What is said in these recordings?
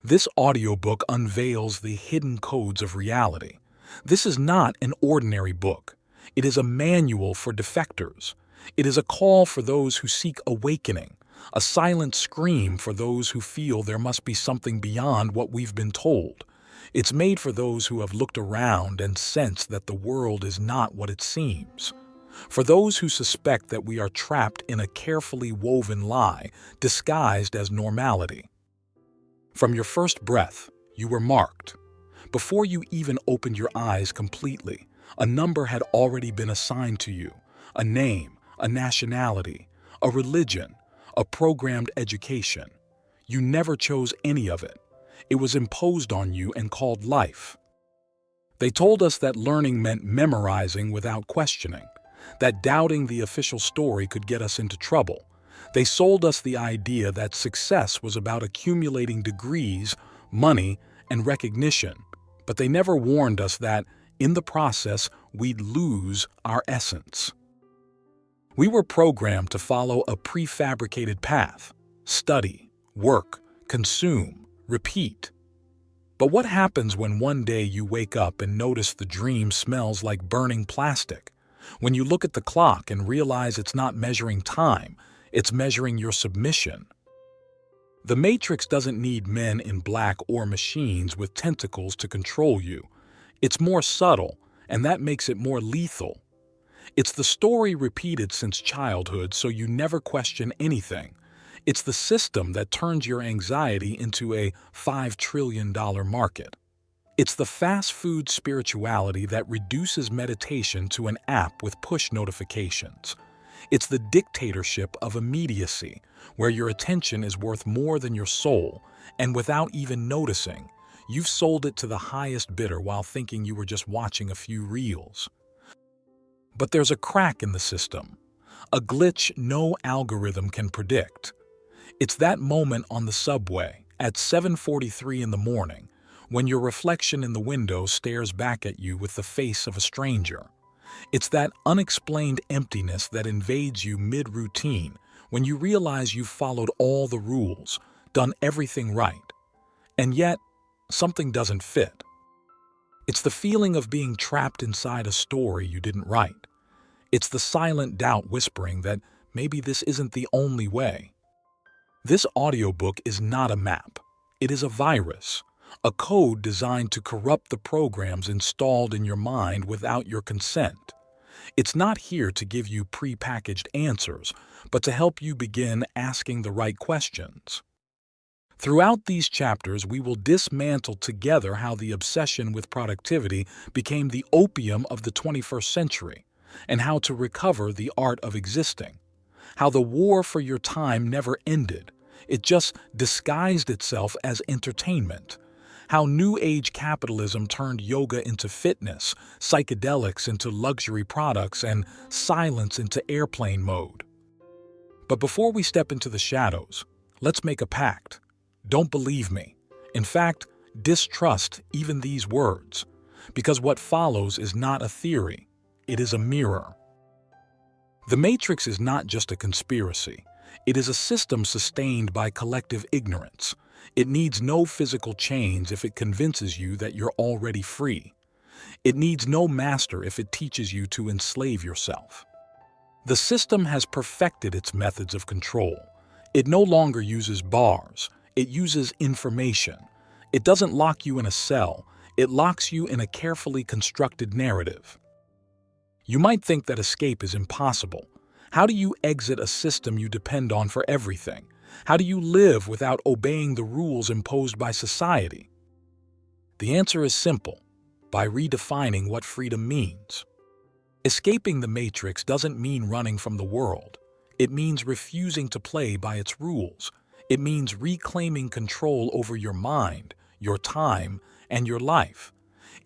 This audiobook unveils the hidden codes of reality. This is not an ordinary book. It is a manual for defectors. It is a call for those who seek awakening, a silent scream for those who feel there must be something beyond what we've been told. It's made for those who have looked around and sensed that the world is not what it seems. For those who suspect that we are trapped in a carefully woven lie disguised as normality. From your first breath, you were marked. Before you even opened your eyes completely, a number had already been assigned to you, a name, a nationality, a religion, a programmed education. You never chose any of it. It was imposed on you and called life. They told us that learning meant memorizing without questioning, that doubting the official story could get us into trouble. They sold us the idea that success was about accumulating degrees, money, and recognition, but they never warned us that, in the process, we'd lose our essence. We were programmed to follow a prefabricated path: study, work, consume, repeat. But what happens when one day you wake up and notice the dream smells like burning plastic? When you look at the clock and realize it's not measuring time, it's measuring your submission. The Matrix doesn't need men in black or machines with tentacles to control you. It's more subtle, and that makes it more lethal. It's the story repeated since childhood, so you never question anything. It's the system that turns your anxiety into a $5 trillion market. It's the fast food spirituality that reduces meditation to an app with push notifications. It's the dictatorship of immediacy, where your attention is worth more than your soul, and without even noticing, you've sold it to the highest bidder while thinking you were just watching a few reels. But there's a crack in the system, a glitch no algorithm can predict. It's that moment on the subway at 7:43 in the morning when your reflection in the window stares back at you with the face of a stranger. It's that unexplained emptiness that invades you mid-routine when you realize you've followed all the rules, done everything right, and yet something doesn't fit. It's the feeling of being trapped inside a story you didn't write. It's the silent doubt whispering that maybe this isn't the only way. This audiobook is not a map. It is a virus, a code designed to corrupt the programs installed in your mind without your consent. It's not here to give you pre-packaged answers, but to help you begin asking the right questions. Throughout these chapters, we will dismantle together how the obsession with productivity became the opium of the 21st century, and how to recover the art of existing. How the war for your time never ended. It just disguised itself as entertainment. How New Age capitalism turned yoga into fitness, psychedelics into luxury products, and silence into airplane mode. But before we step into the shadows, let's make a pact. Don't believe me. In fact, distrust even these words, because what follows is not a theory, it is a mirror. The Matrix is not just a conspiracy. It is a system sustained by collective ignorance. It needs no physical chains if it convinces you that you're already free. It needs no master if it teaches you to enslave yourself. The system has perfected its methods of control. It no longer uses bars. It uses information. It doesn't lock you in a cell. It locks you in a carefully constructed narrative. You might think that escape is impossible. How do you exit a system you depend on for everything? How do you live without obeying the rules imposed by society? The answer is simple: by redefining what freedom means. Escaping the Matrix doesn't mean running from the world. It means refusing to play by its rules. It means reclaiming control over your mind, your time, and your life.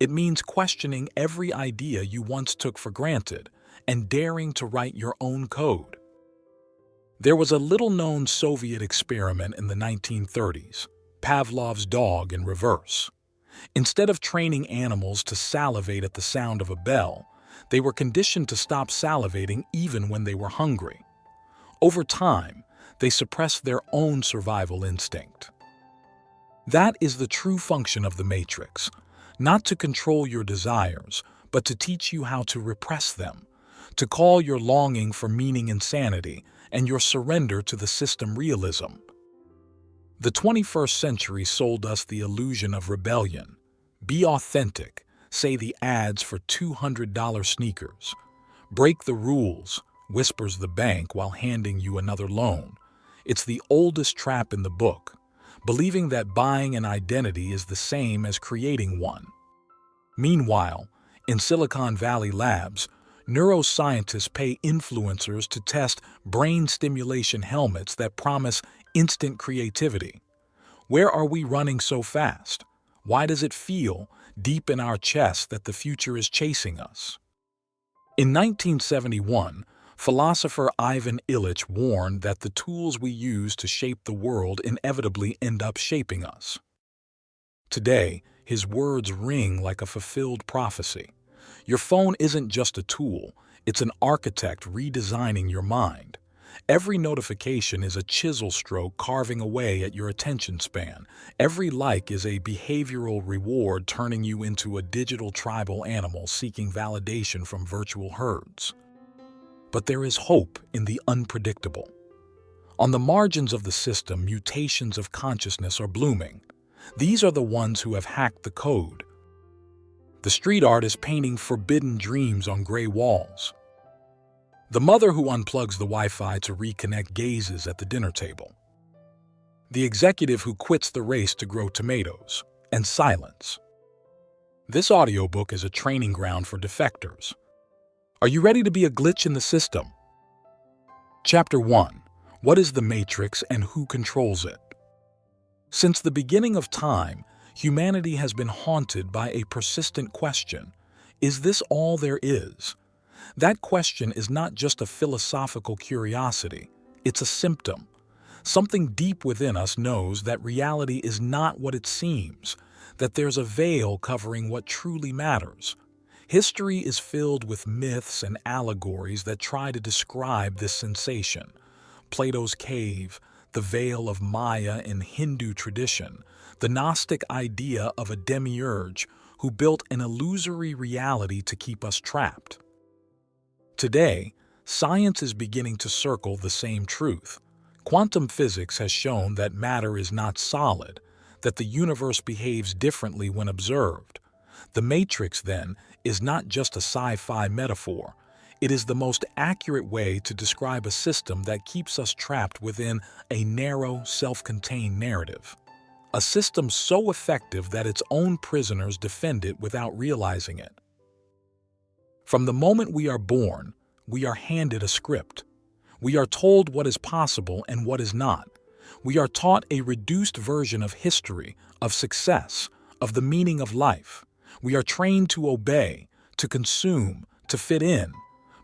It means questioning every idea you once took for granted and daring to write your own code. There was a little-known Soviet experiment in the 1930s, Pavlov's dog in reverse. Instead of training animals to salivate at the sound of a bell, they were conditioned to stop salivating even when they were hungry. Over time, they suppressed their own survival instinct. That is the true function of the Matrix, not to control your desires, but to teach you how to repress them, to call your longing for meaning insanity and your surrender to the system realism. The 21st century sold us the illusion of rebellion. Be authentic, say the ads for $200 sneakers. Break the rules, whispers the bank while handing you another loan. It's the oldest trap in the book, believing that buying an identity is the same as creating one. Meanwhile, in Silicon Valley labs, neuroscientists pay influencers to test brain stimulation helmets that promise instant creativity. Where are we running so fast? Why does it feel, deep in our chest, that the future is chasing us? In 1971, philosopher Ivan Illich warned that the tools we use to shape the world inevitably end up shaping us. Today, his words ring like a fulfilled prophecy. Your phone isn't just a tool, it's an architect redesigning your mind. Every notification is a chisel stroke carving away at your attention span. Every like is a behavioral reward turning you into a digital tribal animal seeking validation from virtual herds. But there is hope in the unpredictable. On the margins of the system, mutations of consciousness are blooming. These are the ones who have hacked the code. The street art is painting forbidden dreams on gray walls. The mother who unplugs the Wi-Fi to reconnect gazes at the dinner table. The executive who quits the race to grow tomatoes. And silence. This audiobook is a training ground for defectors. Are you ready to be a glitch in the system? Chapter 1. What is the Matrix and who controls it? Since the beginning of time, humanity has been haunted by a persistent question. Is this all there is? That question is not just a philosophical curiosity, it's a symptom. Something deep within us knows that reality is not what it seems, that there's a veil covering what truly matters. History is filled with myths and allegories that try to describe this sensation. Plato's cave, the veil of Maya in Hindu tradition, the Gnostic idea of a demiurge who built an illusory reality to keep us trapped. Today, science is beginning to circle the same truth. Quantum physics has shown that matter is not solid, that the universe behaves differently when observed. The Matrix, then, is not just a sci-fi metaphor. It is the most accurate way to describe a system that keeps us trapped within a narrow, self-contained narrative. A system so effective that its own prisoners defend it without realizing it. From the moment we are born, we are handed a script. We are told what is possible and what is not. We are taught a reduced version of history, of success, of the meaning of life. We are trained to obey, to consume, to fit in.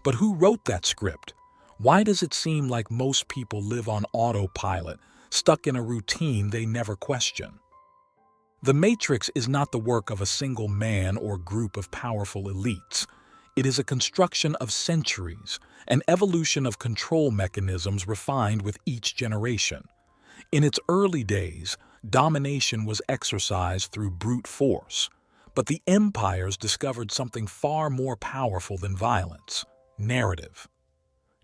But who wrote that script? Why does it seem like most people live on autopilot, stuck in a routine they never question? The Matrix is not the work of a single man or group of powerful elites. It is a construction of centuries, an evolution of control mechanisms refined with each generation. In its early days, domination was exercised through brute force, but the empires discovered something far more powerful than violence: narrative.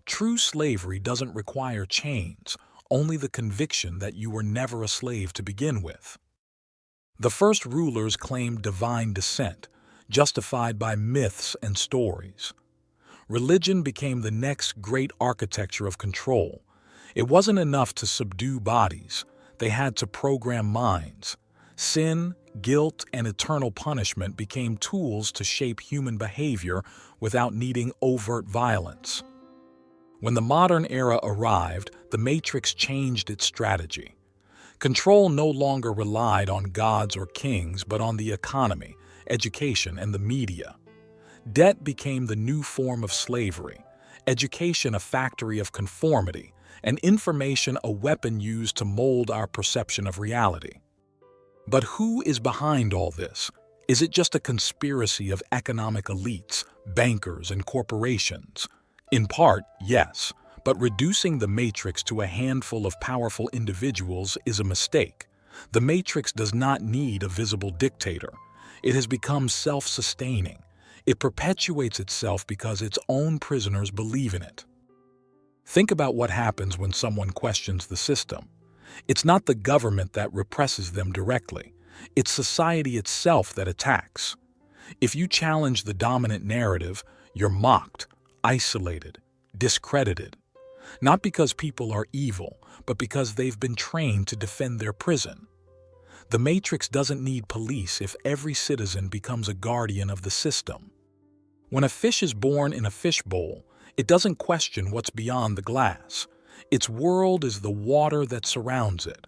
True slavery doesn't require chains, only the conviction that you were never a slave to begin with. The first rulers claimed divine descent, justified by myths and stories. Religion became the next great architecture of control. It wasn't enough to subdue bodies, they had to program minds. Sin, guilt, and eternal punishment became tools to shape human behavior without needing overt violence. When the modern era arrived, the Matrix changed its strategy. Control no longer relied on gods or kings, but on the economy, education, and the media. Debt became the new form of slavery, education a factory of conformity, and information a weapon used to mold our perception of reality. But who is behind all this? Is it just a conspiracy of economic elites, bankers, and corporations? In part, yes, but reducing the Matrix to a handful of powerful individuals is a mistake. The Matrix does not need a visible dictator. It has become self-sustaining. It perpetuates itself because its own prisoners believe in it. Think about what happens when someone questions the system. It's not the government that represses them directly. It's society itself that attacks. If you challenge the dominant narrative, you're mocked, isolated, discredited. Not because people are evil, but because they've been trained to defend their prison. The Matrix doesn't need police if every citizen becomes a guardian of the system. When a fish is born in a fishbowl, it doesn't question what's beyond the glass. Its world is the water that surrounds it.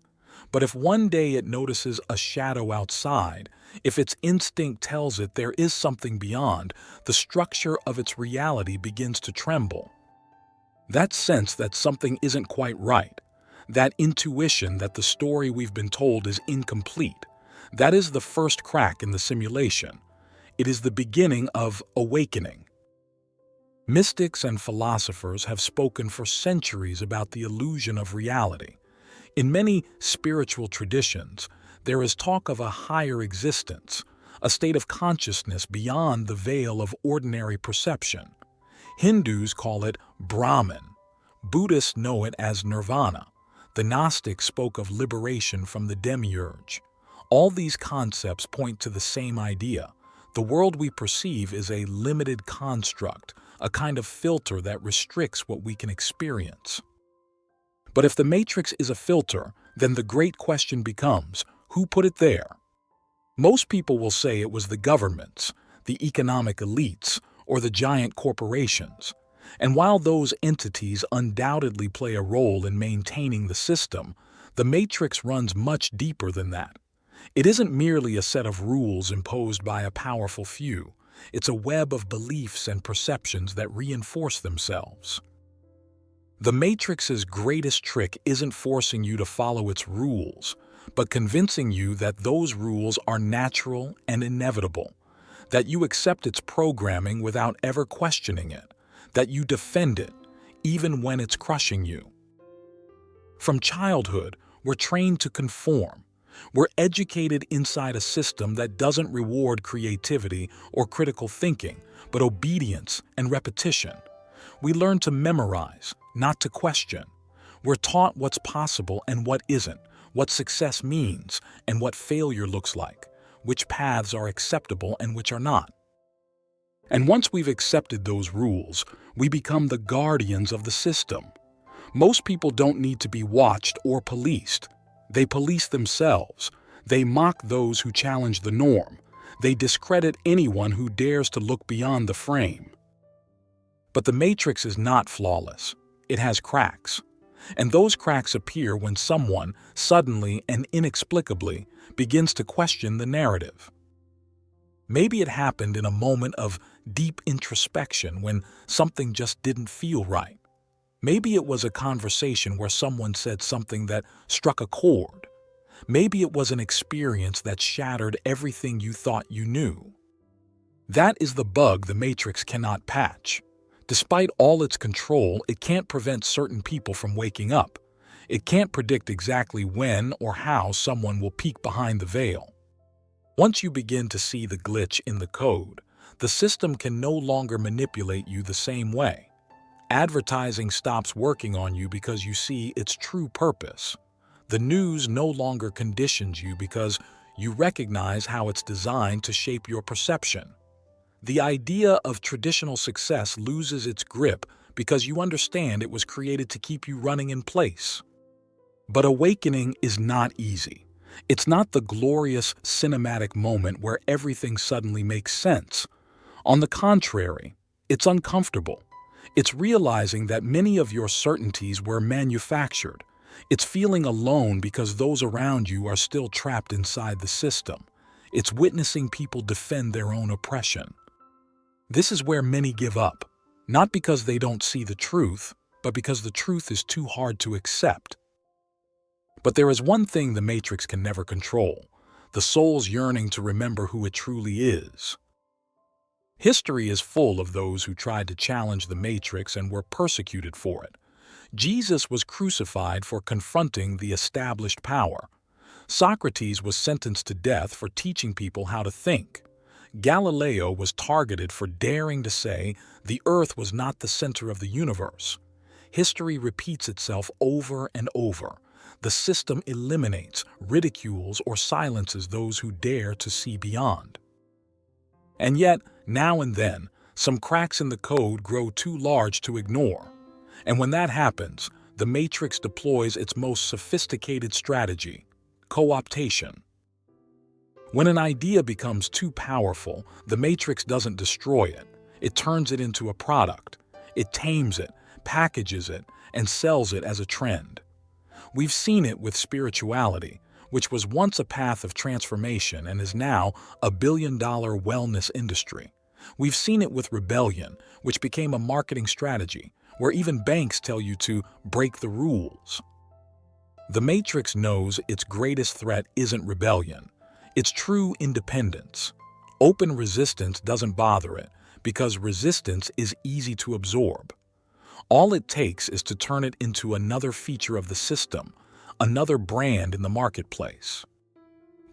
But if one day it notices a shadow outside, if its instinct tells it there is something beyond, the structure of its reality begins to tremble. That sense that something isn't quite right, that intuition that the story we've been told is incomplete, that is the first crack in the simulation. It is the beginning of awakening. Mystics and philosophers have spoken for centuries about the illusion of reality. In many spiritual traditions, there is talk of a higher existence, a state of consciousness beyond the veil of ordinary perception. Hindus call it Brahman. Buddhists know it as nirvana. The Gnostics spoke of liberation from the demiurge. All these concepts point to the same idea. The world we perceive is a limited construct, a kind of filter that restricts what we can experience. But if the Matrix is a filter, then the great question becomes, who put it there? Most people will say it was the governments, the economic elites, or the giant corporations. And while those entities undoubtedly play a role in maintaining the system, the Matrix runs much deeper than that. It isn't merely a set of rules imposed by a powerful few. It's a web of beliefs and perceptions that reinforce themselves. The Matrix's greatest trick isn't forcing you to follow its rules, but convincing you that those rules are natural and inevitable, that you accept its programming without ever questioning it, that you defend it, even when it's crushing you. From childhood, we're trained to conform. We're educated inside a system that doesn't reward creativity or critical thinking, but obedience and repetition. We learn to memorize, not to question. We're taught what's possible and what isn't, what success means and what failure looks like, which paths are acceptable and which are not. And once we've accepted those rules, we become the guardians of the system. Most people don't need to be watched or policed. They police themselves. They mock those who challenge the norm. They discredit anyone who dares to look beyond the frame. But the Matrix is not flawless. It has cracks. And those cracks appear when someone, suddenly and inexplicably, begins to question the narrative. Maybe it happened in a moment of deep introspection when something just didn't feel right. Maybe it was a conversation where someone said something that struck a chord. Maybe it was an experience that shattered everything you thought you knew. That is the bug the Matrix cannot patch. Despite all its control, it can't prevent certain people from waking up. It can't predict exactly when or how someone will peek behind the veil. Once you begin to see the glitch in the code, the system can no longer manipulate you the same way. Advertising stops working on you because you see its true purpose. The news no longer conditions you because you recognize how it's designed to shape your perception. The idea of traditional success loses its grip because you understand it was created to keep you running in place. But awakening is not easy. It's not the glorious cinematic moment where everything suddenly makes sense. On the contrary, it's uncomfortable. It's realizing that many of your certainties were manufactured. It's feeling alone because those around you are still trapped inside the system. It's witnessing people defend their own oppression. This is where many give up, not because they don't see the truth, but because the truth is too hard to accept. But there is one thing the Matrix can never control: the soul's yearning to remember who it truly is. History is full of those who tried to challenge the Matrix and were persecuted for it. Jesus was crucified for confronting the established power. Socrates was sentenced to death for teaching people how to think. Galileo was targeted for daring to say the Earth was not the center of the universe. History repeats itself over and over. The system eliminates, ridicules, or silences those who dare to see beyond. And yet, now and then, some cracks in the code grow too large to ignore. And when that happens, the Matrix deploys its most sophisticated strategy: co-optation. When an idea becomes too powerful, the Matrix doesn't destroy it. It turns it into a product. It tames it, packages it, and sells it as a trend. We've seen it with spirituality, which was once a path of transformation and is now a billion-dollar wellness industry. We've seen it with rebellion, which became a marketing strategy, where even banks tell you to break the rules. The Matrix knows its greatest threat isn't rebellion. It's true independence. Open resistance doesn't bother it, because resistance is easy to absorb. All it takes is to turn it into another feature of the system, another brand in the marketplace.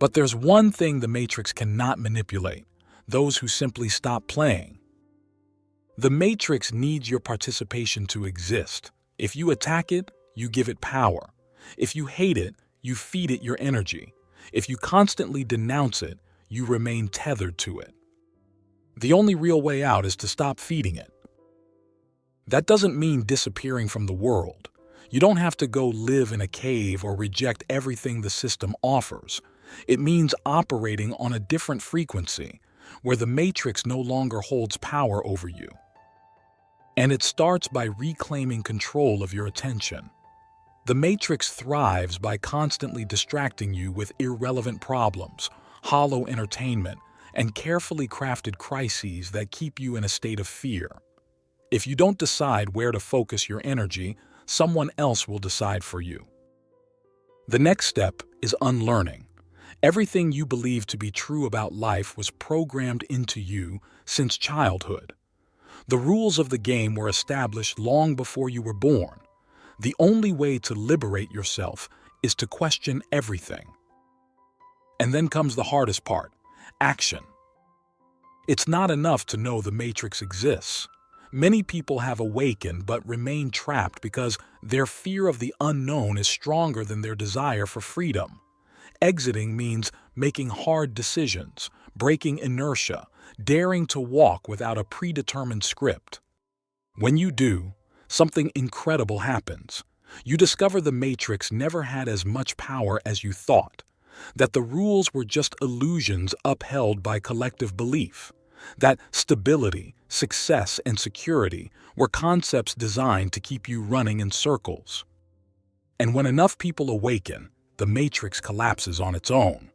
But there's one thing the Matrix cannot manipulate: those who simply stop playing. The Matrix needs your participation to exist. If you attack it, you give it power. If you hate it, you feed it your energy. If you constantly denounce it, you remain tethered to it. The only real way out is to stop feeding it. That doesn't mean disappearing from the world. You don't have to go live in a cave or reject everything the system offers. It means operating on a different frequency, where the Matrix no longer holds power over you. And it starts by reclaiming control of your attention. The Matrix thrives by constantly distracting you with irrelevant problems, hollow entertainment, and carefully crafted crises that keep you in a state of fear. If you don't decide where to focus your energy, someone else will decide for you. The next step is unlearning. Everything you believe to be true about life was programmed into you since childhood. The rules of the game were established long before you were born. The only way to liberate yourself is to question everything. And then comes the hardest part: action. It's not enough to know the Matrix exists. Many people have awakened but remain trapped because their fear of the unknown is stronger than their desire for freedom. Exiting means making hard decisions, breaking inertia, daring to walk without a predetermined script. When you do, something incredible happens. You discover the Matrix never had as much power as you thought, that the rules were just illusions upheld by collective belief, that stability, success, and security were concepts designed to keep you running in circles. And when enough people awaken, the Matrix collapses on its own.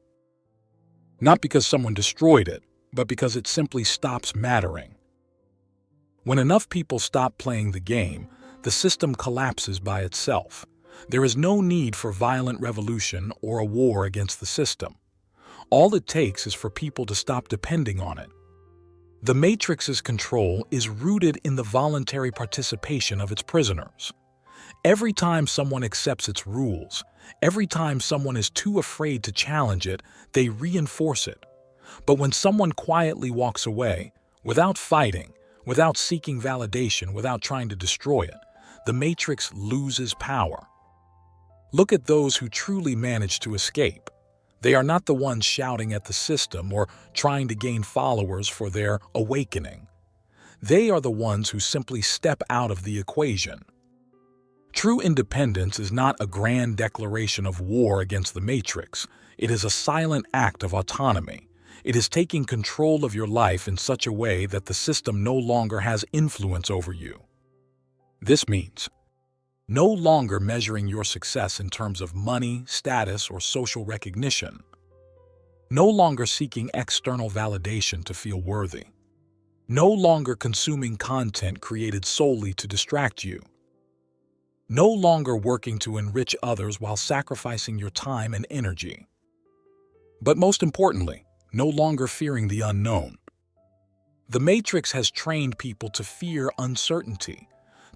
Not because someone destroyed it, but because it simply stops mattering. When enough people stop playing the game, the system collapses by itself. There is no need for violent revolution or a war against the system. All it takes is for people to stop depending on it. The Matrix's control is rooted in the voluntary participation of its prisoners. Every time someone accepts its rules, every time someone is too afraid to challenge it, they reinforce it. But when someone quietly walks away, without fighting, without seeking validation, without trying to destroy it, the Matrix loses power. Look at those who truly manage to escape. They are not the ones shouting at the system or trying to gain followers for their awakening. They are the ones who simply step out of the equation. True independence is not a grand declaration of war against the Matrix. It is a silent act of autonomy. It is taking control of your life in such a way that the system no longer has influence over you. This means no longer measuring your success in terms of money, status, or social recognition. No longer seeking external validation to feel worthy. No longer consuming content created solely to distract you. No longer working to enrich others while sacrificing your time and energy. But most importantly, no longer fearing the unknown. The Matrix has trained people to fear uncertainty,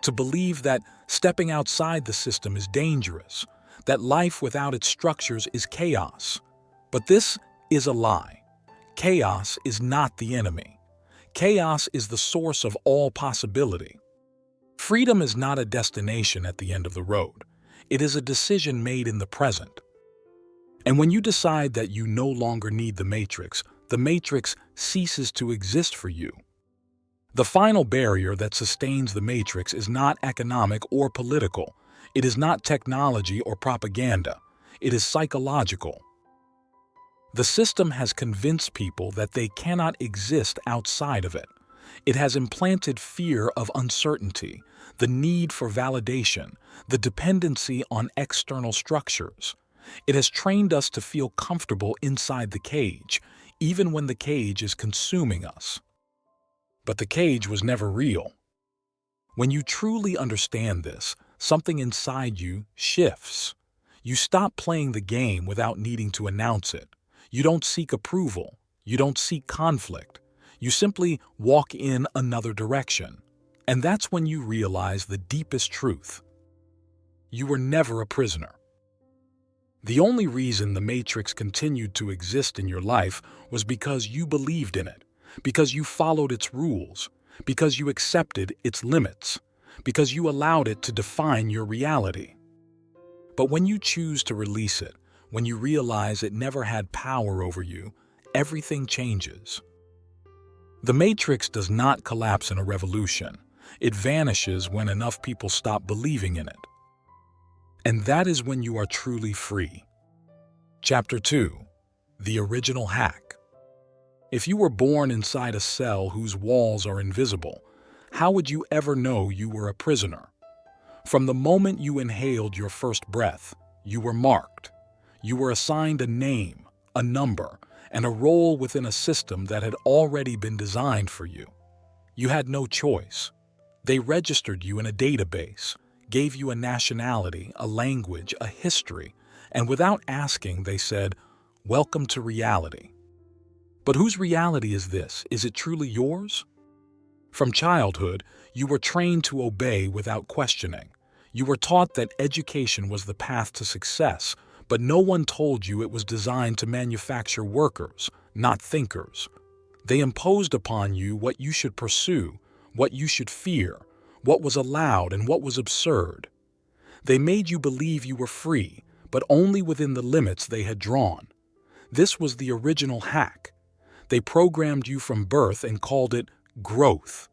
to believe that stepping outside the system is dangerous, that life without its structures is chaos. But this is a lie. Chaos is not the enemy. Chaos is the source of all possibility. Freedom is not a destination at the end of the road. It is a decision made in the present. And when you decide that you no longer need the matrix ceases to exist for you. The final barrier that sustains the matrix is not economic or political. It is not technology or propaganda. It is psychological. The system has convinced people that they cannot exist outside of it. It has implanted fear of uncertainty, the need for validation, the dependency on external structures. It has trained us to feel comfortable inside the cage, even when the cage is consuming us. But the cage was never real. When you truly understand this, something inside you shifts. You stop playing the game without needing to announce it. You don't seek approval. You don't seek conflict. You simply walk in another direction. And that's when you realize the deepest truth. You were never a prisoner. The only reason the matrix continued to exist in your life was because you believed in it, because you followed its rules, because you accepted its limits, because you allowed it to define your reality. But when you choose to release it, when you realize it never had power over you, everything changes. The matrix does not collapse in a revolution. It vanishes when enough people stop believing in it. And that is when you are truly free. Chapter 2. The Original Hack. If you were born inside a cell whose walls are invisible, how would you ever know you were a prisoner? From the moment you inhaled your first breath, you were marked. You were assigned a name, a number, and a role within a system that had already been designed for you. You had no choice. They registered you in a database, gave you a nationality, a language, a history, and without asking, they said, "Welcome to reality." But whose reality is this? Is it truly yours? From childhood, you were trained to obey without questioning. You were taught that education was the path to success, but no one told you it was designed to manufacture workers, not thinkers. They imposed upon you what you should pursue, what you should fear, what was allowed and what was absurd. They made you believe you were free, but only within the limits they had drawn. This was the original hack. They programmed you from birth and called it growth.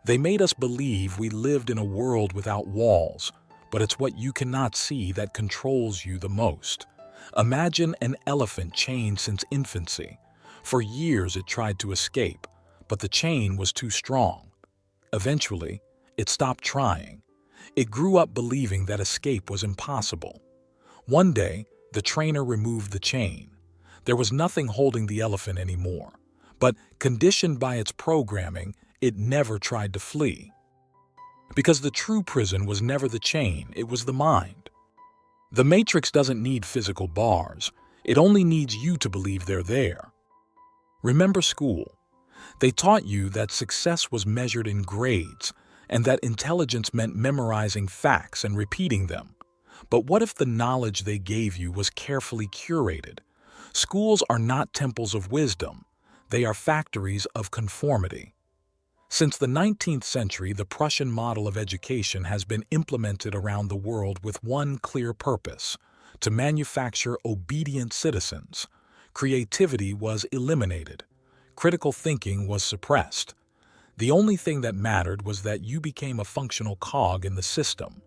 They made us believe we lived in a world without walls, but it's what you cannot see that controls you the most. Imagine an elephant chained since infancy. For years it tried to escape, but the chain was too strong. Eventually, it stopped trying. It grew up believing that escape was impossible. One day, the trainer removed the chain. There was nothing holding the elephant anymore, but conditioned by its programming, it never tried to flee. Because the true prison was never the chain, it was the mind. The matrix doesn't need physical bars. It only needs you to believe they're there. Remember school. They taught you that success was measured in grades and that intelligence meant memorizing facts and repeating them. But what if the knowledge they gave you was carefully curated? Schools are not temples of wisdom. They are factories of conformity. Since the 19th century, the Prussian model of education has been implemented around the world with one clear purpose: to manufacture obedient citizens. Creativity was eliminated. Critical thinking was suppressed. The only thing that mattered was that you became a functional cog in the system.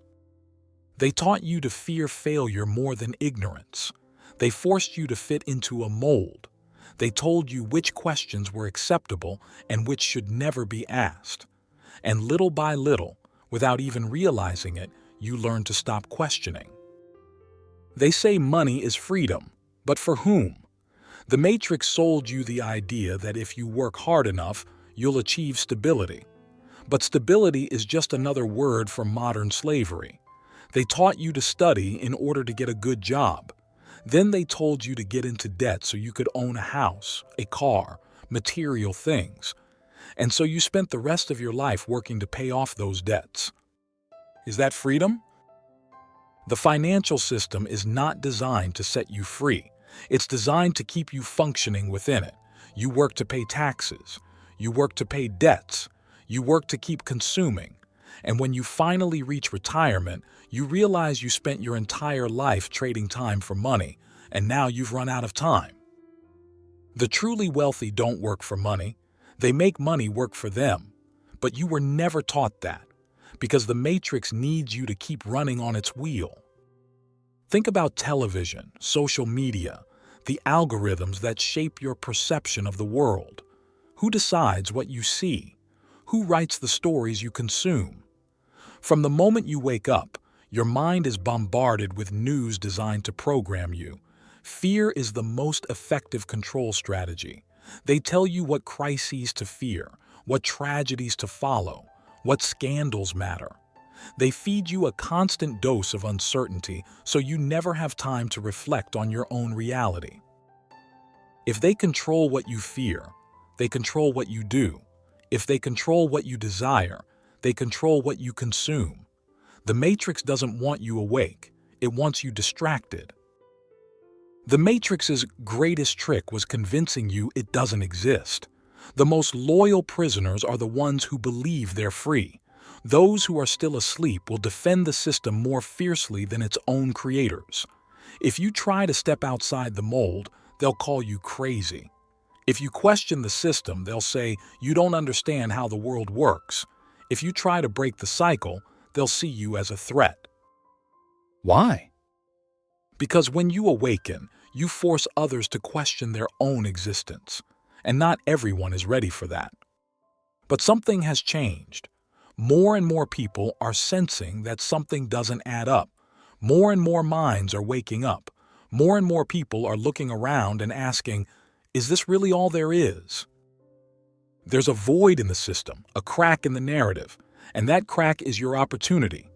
They taught you to fear failure more than ignorance. They forced you to fit into a mold. They told you which questions were acceptable and which should never be asked. And little by little, without even realizing it, you learned to stop questioning. They say money is freedom, but for whom? The Matrix sold you the idea that if you work hard enough, you'll achieve stability. But stability is just another word for modern slavery. They taught you to study in order to get a good job. Then they told you to get into debt so you could own a house, a car, material things. And so you spent the rest of your life working to pay off those debts. Is that freedom? The financial system is not designed to set you free. It's designed to keep you functioning within it. You work to pay taxes. You work to pay debts. You work to keep consuming. And when you finally reach retirement, you realize you spent your entire life trading time for money, and now you've run out of time. The truly wealthy don't work for money. They make money work for them. But you were never taught that, because the matrix needs you to keep running on its wheel. Think about television, social media, the algorithms that shape your perception of the world. Who decides what you see? Who writes the stories you consume? From the moment you wake up, your mind is bombarded with news designed to program you. Fear is the most effective control strategy. They tell you what crises to fear, what tragedies to follow, what scandals matter. They feed you a constant dose of uncertainty so you never have time to reflect on your own reality. If they control what you fear, they control what you do. If they control what you desire, they control what you consume. The matrix doesn't want you awake, it wants you distracted. The matrix's greatest trick was convincing you it doesn't exist. The most loyal prisoners are the ones who believe they're free. Those who are still asleep will defend the system more fiercely than its own creators. If you try to step outside the mold, they'll call you crazy. If you question the system, they'll say you don't understand how the world works. If you try to break the cycle, they'll see you as a threat. Why? Because when you awaken, you force others to question their own existence, and not everyone is ready for that. But something has changed. More and more people are sensing that something doesn't add up. More and more minds are waking up. More and more people are looking around and asking, is this really all there is? There's a void in the system, a crack in the narrative, and that crack is your opportunity.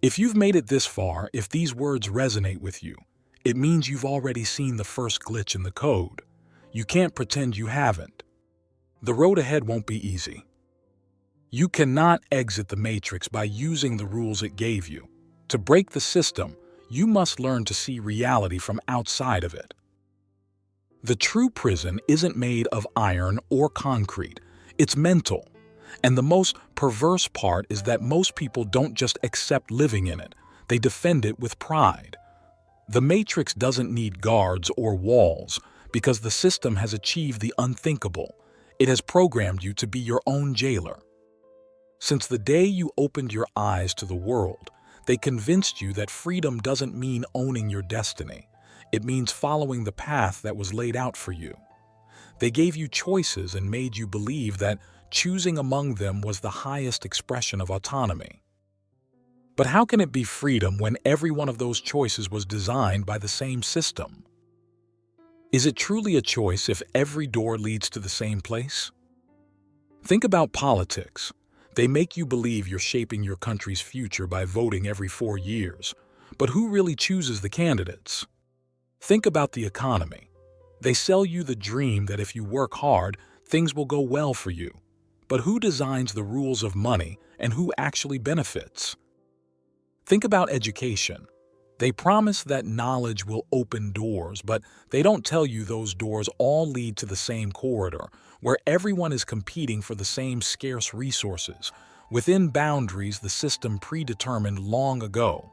If you've made it this far, if these words resonate with you, it means you've already seen the first glitch in the code. You can't pretend you haven't. The road ahead won't be easy. You cannot exit the matrix by using the rules it gave you. To break the system, you must learn to see reality from outside of it. The true prison isn't made of iron or concrete. It's mental. And the most perverse part is that most people don't just accept living in it. They defend it with pride. The matrix doesn't need guards or walls because the system has achieved the unthinkable. It has programmed you to be your own jailer. Since the day you opened your eyes to the world, they convinced you that freedom doesn't mean owning your destiny. It means following the path that was laid out for you. They gave you choices and made you believe that choosing among them was the highest expression of autonomy. But how can it be freedom when every one of those choices was designed by the same system? Is it truly a choice if every door leads to the same place? Think about politics. They make you believe you're shaping your country's future by voting every 4 years. But who really chooses the candidates? Think about the economy. They sell you the dream that if you work hard, things will go well for you. But who designs the rules of money and who actually benefits? Think about education. They promise that knowledge will open doors, but they don't tell you those doors all lead to the same corridor, where everyone is competing for the same scarce resources, within boundaries the system predetermined long ago.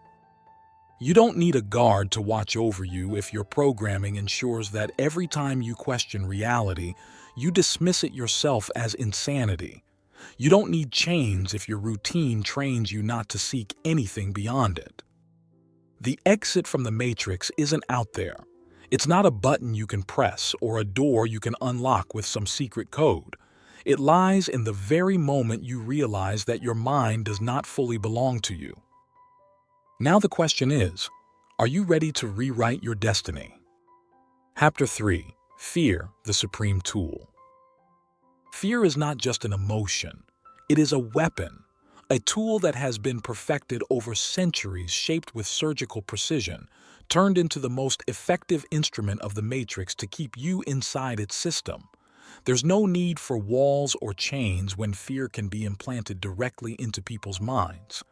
You don't need a guard to watch over you if your programming ensures that every time you question reality, you dismiss it yourself as insanity. You don't need chains if your routine trains you not to seek anything beyond it. The exit from the matrix isn't out there. It's not a button you can press or a door you can unlock with some secret code. It lies in the very moment you realize that your mind does not fully belong to you. Now the question is, are you ready to rewrite your destiny? Chapter 3. Fear, the Supreme Tool. Fear is not just an emotion. It is a weapon, a tool that has been perfected over centuries, shaped with surgical precision, turned into the most effective instrument of the matrix to keep you inside its system. There's no need for walls or chains when fear can be implanted directly into people's minds.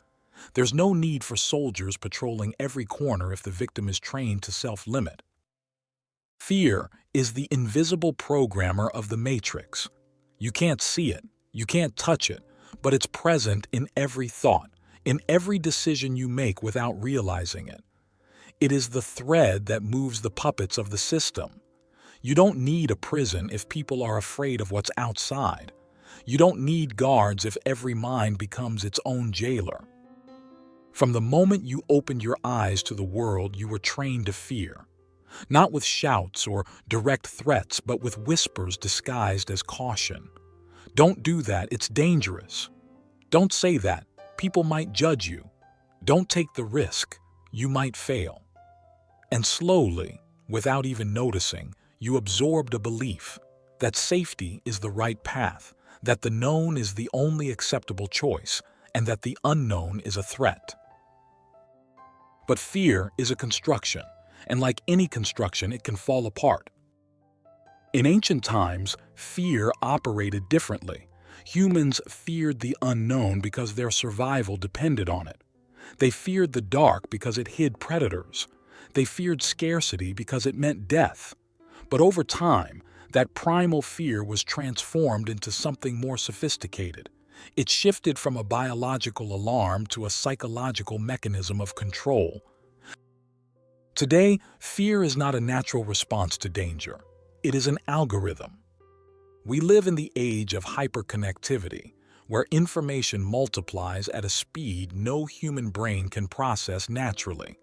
There's no need for soldiers patrolling every corner if the victim is trained to self-limit. Fear is the invisible programmer of the matrix. You can't see it, you can't touch it, but it's present in every thought, in every decision you make without realizing it. It is the thread that moves the puppets of the system. You don't need a prison if people are afraid of what's outside. You don't need guards if every mind becomes its own jailer. From the moment you opened your eyes to the world, you were trained to fear. Not with shouts or direct threats, but with whispers disguised as caution. Don't do that, it's dangerous. Don't say that, people might judge you. Don't take the risk, you might fail. And slowly, without even noticing, you absorbed a belief that safety is the right path, that the known is the only acceptable choice, and that the unknown is a threat. But fear is a construction, and like any construction, it can fall apart. In ancient times, fear operated differently. Humans feared the unknown because their survival depended on it. They feared the dark because it hid predators. They feared scarcity because it meant death. But over time, that primal fear was transformed into something more sophisticated. It shifted from a biological alarm to a psychological mechanism of control. Today, fear is not a natural response to danger. It is an algorithm. We live in the age of hyperconnectivity, where information multiplies at a speed no human brain can process naturally.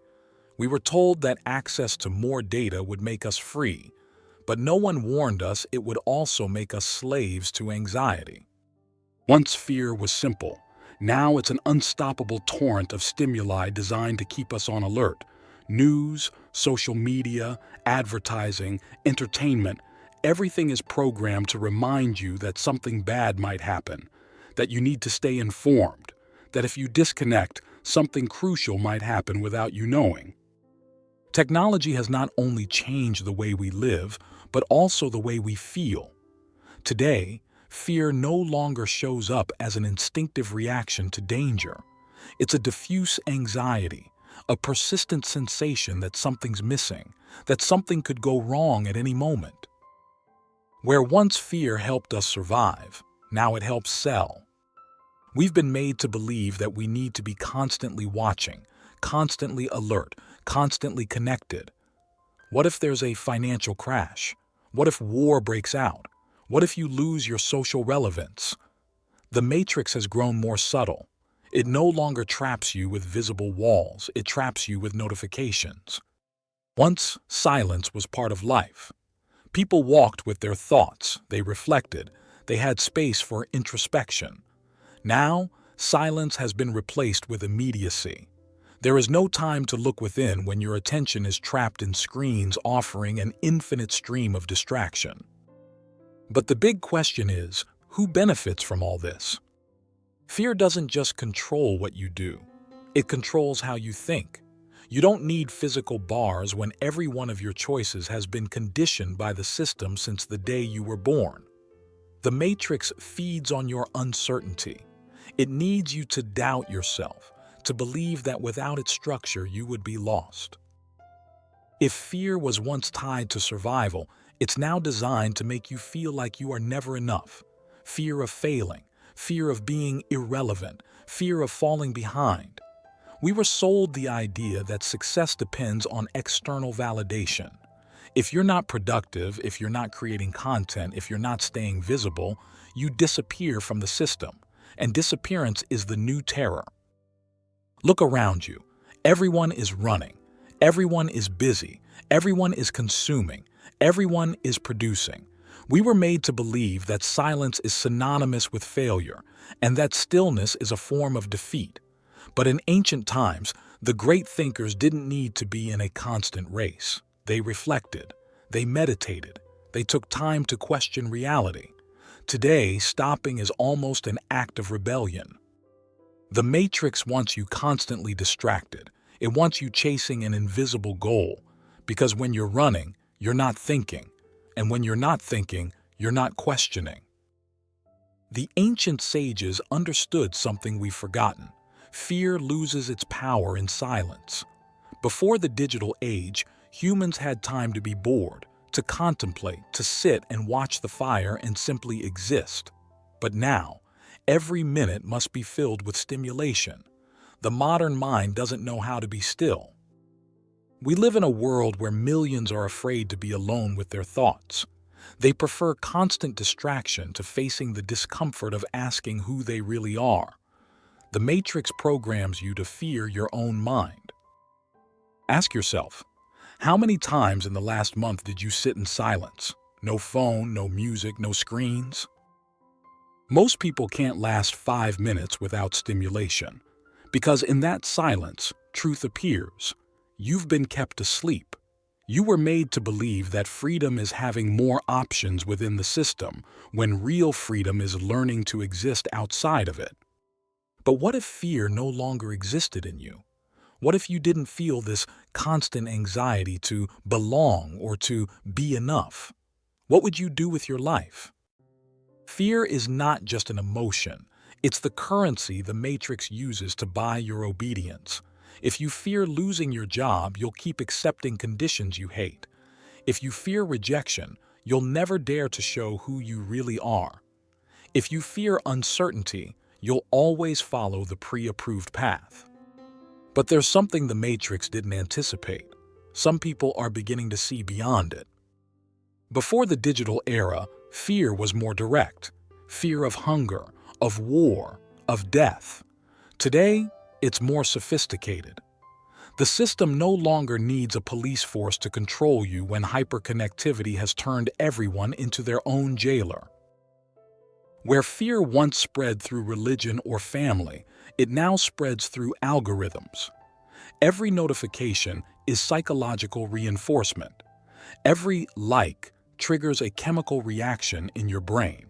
We were told that access to more data would make us free, but no one warned us it would also make us slaves to anxiety. Once fear was simple, now it's an unstoppable torrent of stimuli designed to keep us on alert. News, social media, advertising, entertainment, everything is programmed to remind you that something bad might happen, that you need to stay informed, that if you disconnect, something crucial might happen without you knowing. Technology has not only changed the way we live, but also the way we feel. Today, fear no longer shows up as an instinctive reaction to danger. It's a diffuse anxiety, a persistent sensation that something's missing, that something could go wrong at any moment. Where once fear helped us survive, now it helps sell. We've been made to believe that we need to be constantly watching, constantly alert, constantly connected. What if there's a financial crash? What if war breaks out? What if you lose your social relevance? The matrix has grown more subtle. It no longer traps you with visible walls, it traps you with notifications. Once, silence was part of life. People walked with their thoughts, they reflected, they had space for introspection. Now, silence has been replaced with immediacy. There is no time to look within when your attention is trapped in screens offering an infinite stream of distraction. But the big question is, who benefits from all this? Fear doesn't just control what you do, it controls how you think. You don't need physical bars when every one of your choices has been conditioned by the system since the day you were born. The matrix feeds on your uncertainty. It needs you to doubt yourself, to believe that without its structure you would be lost. If fear was once tied to survival, it's now designed to make you feel like you are never enough. Fear of failing, fear of being irrelevant, fear of falling behind. We were sold the idea that success depends on external validation. If you're not productive, if you're not creating content, if you're not staying visible, you disappear from the system, and disappearance is the new terror. Look around you. Everyone is running. Everyone is busy. Everyone is consuming. Everyone is producing. We were made to believe that silence is synonymous with failure, and that stillness is a form of defeat. But in ancient times, the great thinkers didn't need to be in a constant race. They reflected. They meditated. They took time to question reality. Today, stopping is almost an act of rebellion. The matrix wants you constantly distracted. It wants you chasing an invisible goal, because when you're running, you're not thinking, and when you're not thinking, you're not questioning. The ancient sages understood something we've forgotten. Fear loses its power in silence. Before the digital age, humans had time to be bored, to contemplate, to sit and watch the fire and simply exist. But now, every minute must be filled with stimulation. The modern mind doesn't know how to be still. We live in a world where millions are afraid to be alone with their thoughts. They prefer constant distraction to facing the discomfort of asking who they really are. The Matrix programs you to fear your own mind. Ask yourself, how many times in the last month did you sit in silence? No phone, no music, no screens? Most people can't last 5 minutes without stimulation, because in that silence, truth appears. You've been kept asleep. You were made to believe that freedom is having more options within the system, when real freedom is learning to exist outside of it. But what if fear no longer existed in you? What if you didn't feel this constant anxiety to belong or to be enough? What would you do with your life? Fear is not just an emotion. It's the currency the Matrix uses to buy your obedience. If you fear losing your job, you'll keep accepting conditions you hate. If you fear rejection, you'll never dare to show who you really are. If you fear uncertainty, you'll always follow the pre-approved path. But there's something the Matrix didn't anticipate. Some people are beginning to see beyond it. Before the digital era, fear was more direct. Fear of hunger, of war, of death. Today, it's more sophisticated. The system no longer needs a police force to control you when hyperconnectivity has turned everyone into their own jailer. Where fear once spread through religion or family, it now spreads through algorithms. Every notification is psychological reinforcement. Every like triggers a chemical reaction in your brain.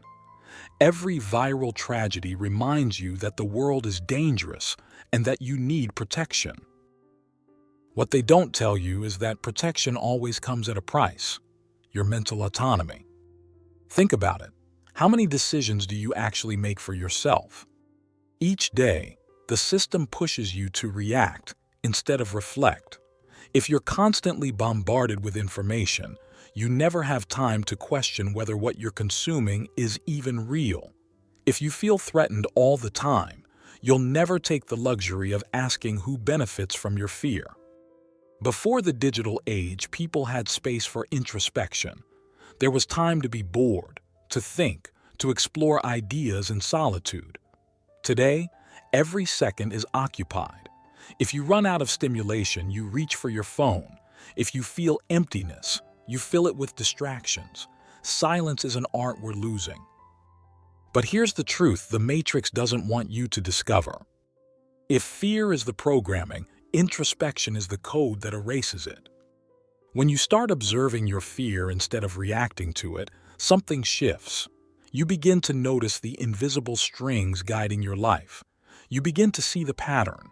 Every viral tragedy reminds you that the world is dangerous and that you need protection. What they don't tell you is that protection always comes at a price: your mental autonomy. Think about it. How many decisions do you actually make for yourself? Each day, the system pushes you to react instead of reflect. If you're constantly bombarded with information, you never have time to question whether what you're consuming is even real. If you feel threatened all the time, you'll never take the luxury of asking who benefits from your fear. Before the digital age, people had space for introspection. There was time to be bored, to think, to explore ideas in solitude. Today, every second is occupied. If you run out of stimulation, you reach for your phone. If you feel emptiness, you fill it with distractions. Silence is an art we're losing. But here's the truth the Matrix doesn't want you to discover. If fear is the programming, introspection is the code that erases it. When you start observing your fear instead of reacting to it, something shifts. You begin to notice the invisible strings guiding your life. You begin to see the pattern.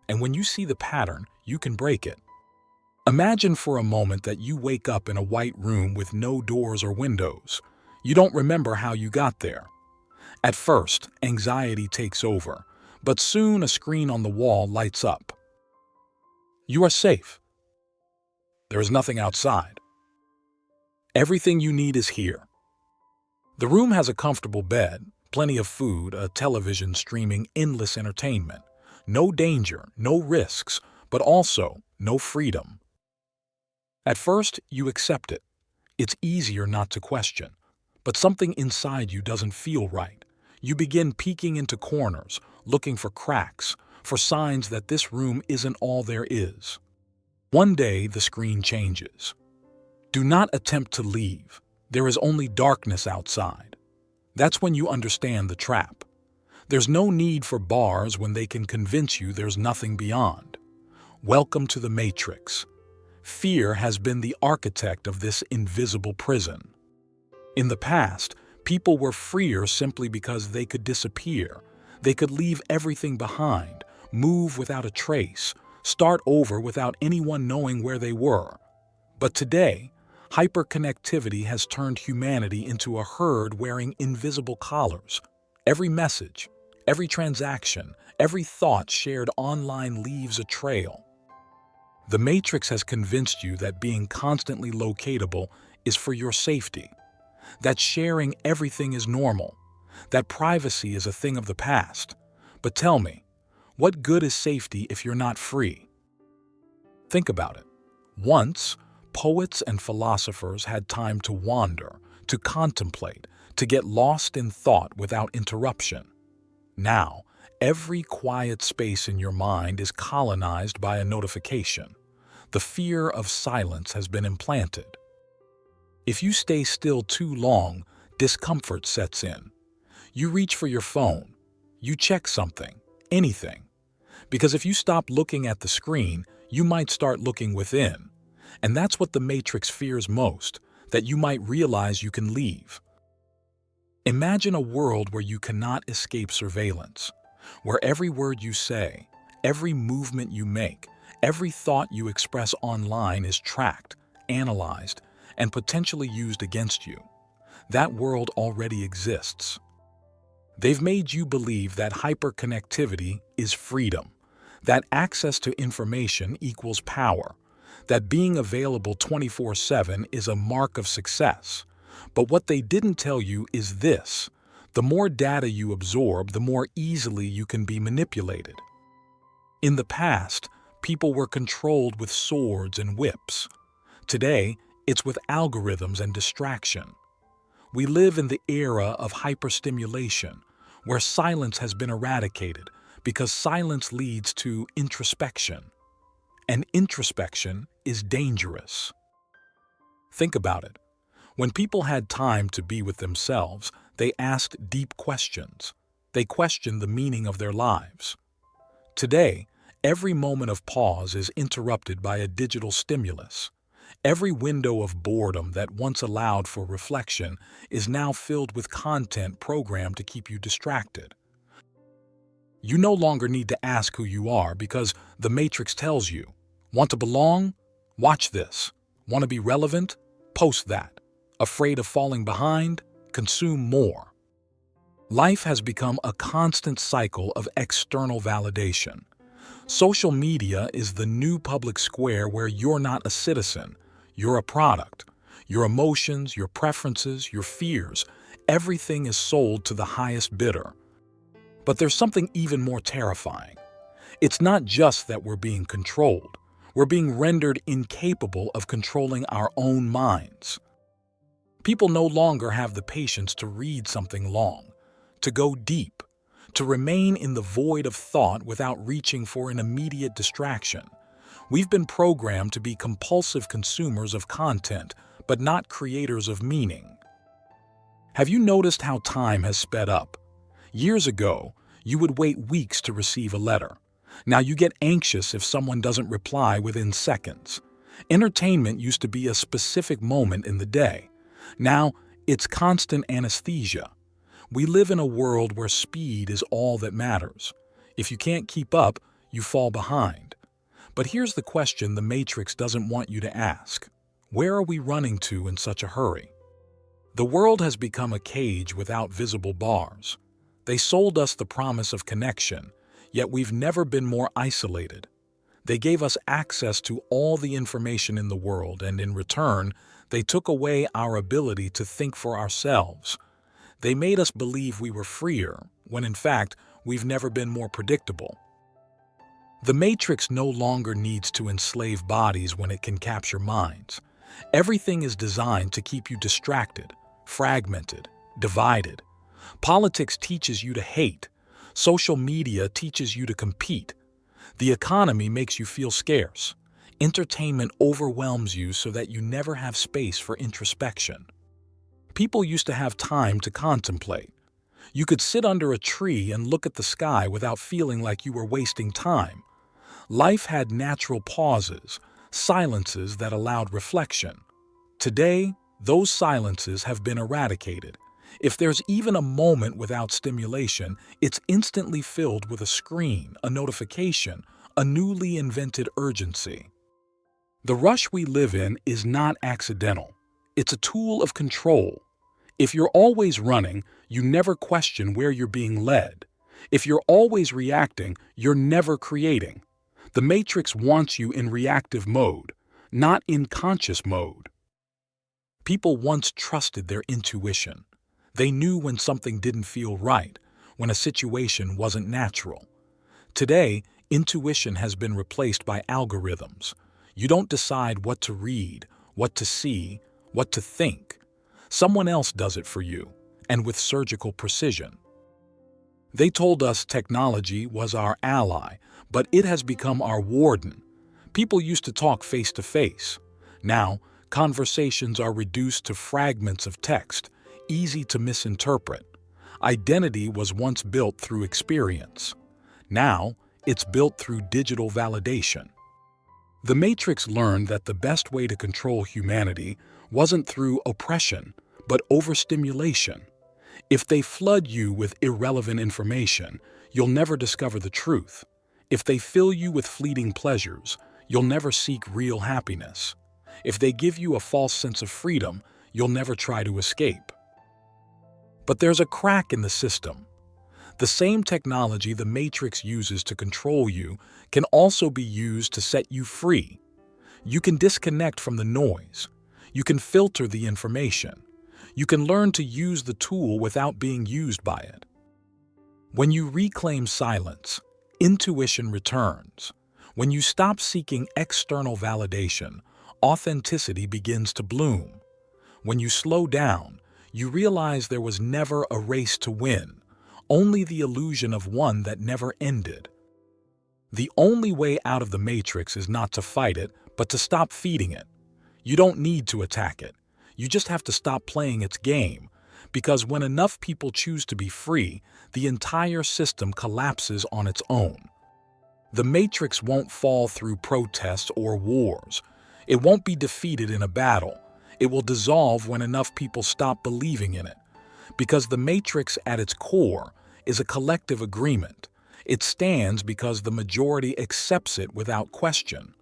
And when you see the pattern, you can break it. Imagine for a moment that you wake up in a white room with no doors or windows. You don't remember how you got there. At first, anxiety takes over, but soon a screen on the wall lights up. You are safe. There is nothing outside. Everything you need is here. The room has a comfortable bed, plenty of food, a television streaming endless entertainment. No danger, no risks, but also no freedom. At first, you accept it. It's easier not to question. But something inside you doesn't feel right. You begin peeking into corners, looking for cracks, for signs that this room isn't all there is. One day, the screen changes. Do not attempt to leave. There is only darkness outside. That's when you understand the trap. There's no need for bars when they can convince you there's nothing beyond. Welcome to the Matrix. Fear has been the architect of this invisible prison. In the past, people were freer simply because they could disappear. They could leave everything behind, move without a trace, start over without anyone knowing where they were. But today, hyperconnectivity has turned humanity into a herd wearing invisible collars. Every message, Every transaction, every thought shared online leaves a trail. The Matrix has convinced you that being constantly locatable is for your safety, that sharing everything is normal, that privacy is a thing of the past. But tell me, what good is safety if you're not free? Think about it. Once, poets and philosophers had time to wander, to contemplate, to get lost in thought without interruption. Now, every quiet space in your mind is colonized by a notification. The fear of silence has been implanted. If you stay still too long, discomfort sets in. You reach for your phone. You check something, anything. Because if you stop looking at the screen, you might start looking within. And that's what the Matrix fears most, that you might realize you can leave. Imagine a world where you cannot escape surveillance, where every word you say, every movement you make, every thought you express online is tracked, analyzed, and potentially used against you. That world already exists. They've made you believe that hyperconnectivity is freedom, that access to information equals power, that being available 24/7 is a mark of success. But what they didn't tell you is this: the more data you absorb, the more easily you can be manipulated. In the past, people were controlled with swords and whips. Today, it's with algorithms and distraction. We live in the era of hyperstimulation, where silence has been eradicated because silence leads to introspection. And introspection is dangerous. Think about it. When people had time to be with themselves, they asked deep questions. They questioned the meaning of their lives. Today, every moment of pause is interrupted by a digital stimulus. Every window of boredom that once allowed for reflection is now filled with content programmed to keep you distracted. You no longer need to ask who you are because the Matrix tells you. Want to belong? Watch this. Want to be relevant? Post that. Afraid of falling behind? Consume more. Life has become a constant cycle of external validation. Social media is the new public square where you're not a citizen, you're a product. Your emotions, your preferences, your fears, everything is sold to the highest bidder. But there's something even more terrifying. It's not just that we're being controlled. We're being rendered incapable of controlling our own minds. People no longer have the patience to read something long, to go deep, to remain in the void of thought without reaching for an immediate distraction. We've been programmed to be compulsive consumers of content, but not creators of meaning. Have you noticed how time has sped up? Years ago, you would wait weeks to receive a letter. Now you get anxious if someone doesn't reply within seconds. Entertainment used to be a specific moment in the day. Now, it's constant anesthesia. We live in a world where speed is all that matters. If you can't keep up, you fall behind. But here's the question the Matrix doesn't want you to ask. Where are we running to in such a hurry? The world has become a cage without visible bars. They sold us the promise of connection, yet we've never been more isolated. They gave us access to all the information in the world, and in return, they took away our ability to think for ourselves. They made us believe we were freer, when in fact, we've never been more predictable. The Matrix no longer needs to enslave bodies when it can capture minds. Everything is designed to keep you distracted, fragmented, divided. Politics teaches you to hate. Social media teaches you to compete. The economy makes you feel scarce. Entertainment overwhelms you so that you never have space for introspection. People used to have time to contemplate. You could sit under a tree and look at the sky without feeling like you were wasting time. Life had natural pauses, silences that allowed reflection. Today, those silences have been eradicated. If there's even a moment without stimulation, it's instantly filled with a screen, a notification, a newly invented urgency. The rush we live in is not accidental. It's a tool of control. If you're always running, you never question where you're being led. If you're always reacting, you're never creating. The Matrix wants you in reactive mode, not in conscious mode. People once trusted their intuition. They knew when something didn't feel right, when a situation wasn't natural. Today, intuition has been replaced by algorithms. You don't decide what to read, what to see, what to think. Someone else does it for you, and with surgical precision. They told us technology was our ally, but it has become our warden. People used to talk face to face. Now, conversations are reduced to fragments of text, easy to misinterpret. Identity was once built through experience. Now, it's built through digital validation. The Matrix learned that the best way to control humanity wasn't through oppression, but overstimulation. If they flood you with irrelevant information, you'll never discover the truth. If they fill you with fleeting pleasures, you'll never seek real happiness. If they give you a false sense of freedom, you'll never try to escape. But there's a crack in the system. The same technology the Matrix uses to control you can also be used to set you free. You can disconnect from the noise. You can filter the information. You can learn to use the tool without being used by it. When you reclaim silence, intuition returns. When you stop seeking external validation, authenticity begins to bloom. When you slow down, you realize there was never a race to win, only the illusion of one that never ended. The only way out of the Matrix is not to fight it, but to stop feeding it. You don't need to attack it. You just have to stop playing its game, because when enough people choose to be free, the entire system collapses on its own. The Matrix won't fall through protests or wars. It won't be defeated in a battle. It will dissolve when enough people stop believing in it. Because the Matrix at its core is a collective agreement. It stands because the majority accepts it without question.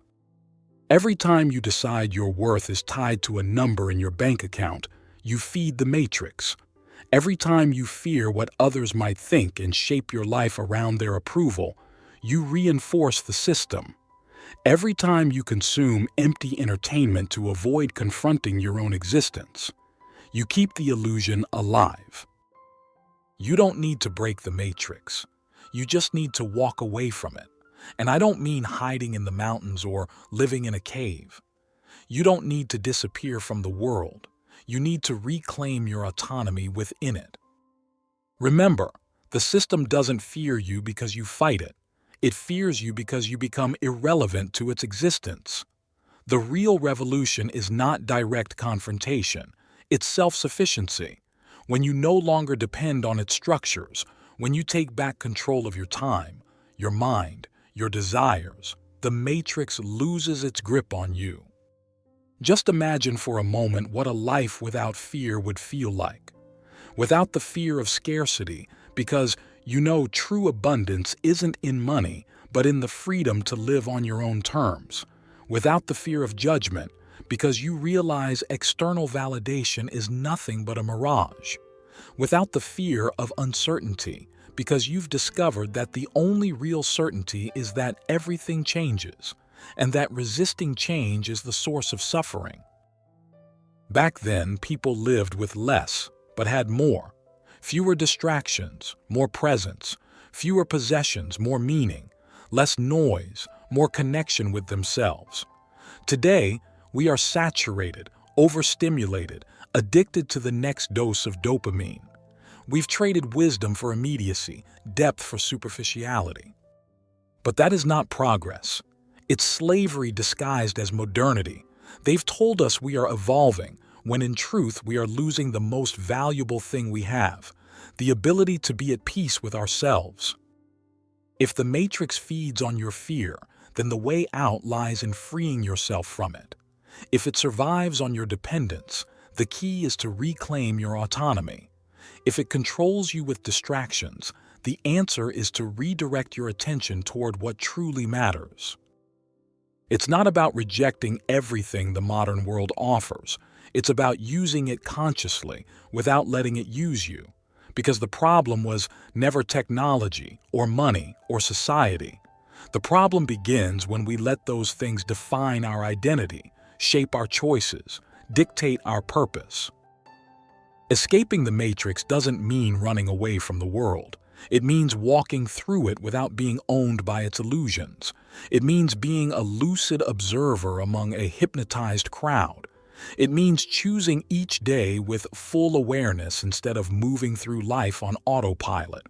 Every time you decide your worth is tied to a number in your bank account, you feed the Matrix. Every time you fear what others might think and shape your life around their approval, you reinforce the system. Every time you consume empty entertainment to avoid confronting your own existence, you keep the illusion alive. You don't need to break the Matrix. You just need to walk away from it. And I don't mean hiding in the mountains or living in a cave. You don't need to disappear from the world. You need to reclaim your autonomy within it. Remember, the system doesn't fear you because you fight it. It fears you because you become irrelevant to its existence. The real revolution is not direct confrontation. It's self-sufficiency. When you no longer depend on its structures, when you take back control of your time, your mind, your desires, the Matrix loses its grip on you. Just imagine for a moment what a life without fear would feel like. Without the fear of scarcity, because you know true abundance isn't in money, but in the freedom to live on your own terms. Without the fear of judgment, because you realize external validation is nothing but a mirage. Without the fear of uncertainty, because you've discovered that the only real certainty is that everything changes, and that resisting change is the source of suffering. Back then, people lived with less, but had more. Fewer distractions, more presence. Fewer possessions, more meaning. Less noise, more connection with themselves. Today, we are saturated, overstimulated, addicted to the next dose of dopamine. We've traded wisdom for immediacy, depth for superficiality. But that is not progress. It's slavery disguised as modernity. They've told us we are evolving, when in truth we are losing the most valuable thing we have, the ability to be at peace with ourselves. If the Matrix feeds on your fear, then the way out lies in freeing yourself from it. If it survives on your dependence, the key is to reclaim your autonomy. If it controls you with distractions, the answer is to redirect your attention toward what truly matters. It's not about rejecting everything the modern world offers. It's about using it consciously without letting it use you. because the problem was never technology or money or society. The problem begins when we let those things define our identity, shape our choices, dictate our purpose. Escaping the matrix doesn't mean running away from the world. It means walking through it without being owned by its illusions. It means being a lucid observer among a hypnotized crowd. It means choosing each day with full awareness instead of moving through life on autopilot.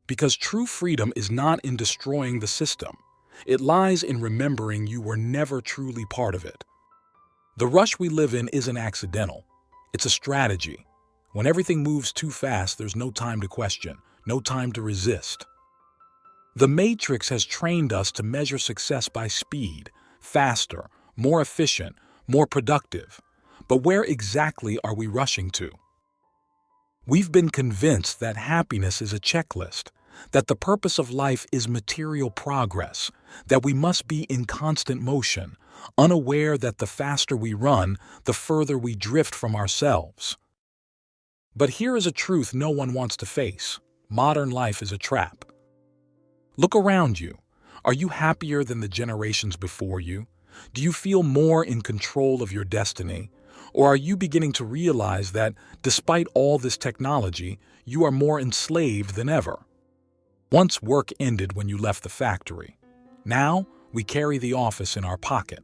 Because true freedom is not in destroying the system. It lies in remembering you were never truly part of it. The rush we live in isn't accidental. It's a strategy. When everything moves too fast, there's no time to question, no time to resist. The Matrix has trained us to measure success by speed, faster, more efficient, more productive. But where exactly are we rushing to? We've been convinced that happiness is a checklist, that the purpose of life is material progress, that we must be in constant motion, unaware that the faster we run, the further we drift from ourselves. But here is a truth no one wants to face. Modern life is a trap. Look around you. Are you happier than the generations before you? Do you feel more in control of your destiny? Or are you beginning to realize that, despite all this technology, you are more enslaved than ever? Once work ended when you left the factory. Now, we carry the office in our pocket.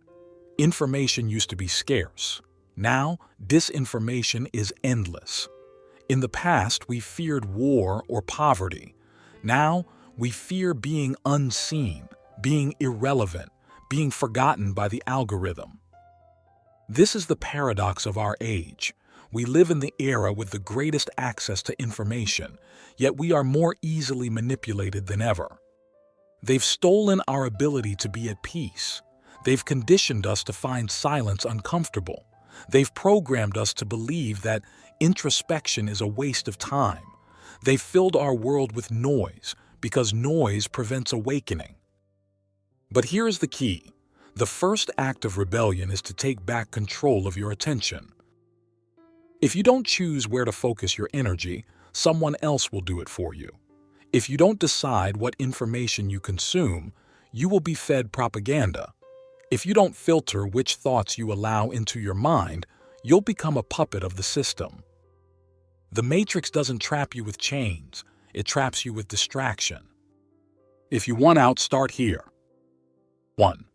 Information used to be scarce. Now, disinformation is endless. In the past, we feared war or poverty. Now, we fear being unseen, being irrelevant, being forgotten by the algorithm. This is the paradox of our age. We live in the era with the greatest access to information, yet we are more easily manipulated than ever. They've stolen our ability to be at peace. They've conditioned us to find silence uncomfortable. They've programmed us to believe that introspection is a waste of time. They've filled our world with noise because noise prevents awakening. But here is the key. The first act of rebellion is to take back control of your attention. If you don't choose where to focus your energy, someone else will do it for you. If you don't decide what information you consume, you will be fed propaganda. If you don't filter which thoughts you allow into your mind, you'll become a puppet of the system. The Matrix doesn't trap you with chains, it traps you with distraction. If you want out, start here. 1.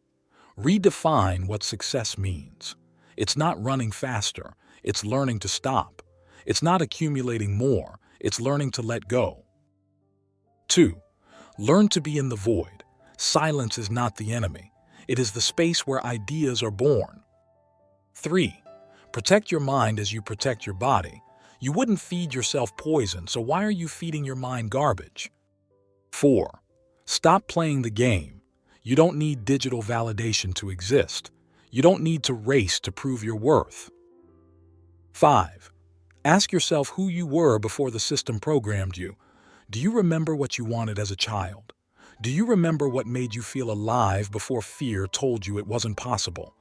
Redefine what success means. It's not running faster, it's learning to stop. It's not accumulating more, it's learning to let go. 2. Learn to be in the void. Silence is not the enemy. It is the space where ideas are born. 3. Protect your mind as you protect your body. You wouldn't feed yourself poison, so why are you feeding your mind garbage? 4. Stop playing the game. You don't need digital validation to exist. You don't need to race to prove your worth. 5. Ask yourself who you were before the system programmed you. Do you remember what you wanted as a child? Do you remember what made you feel alive before fear told you it wasn't possible?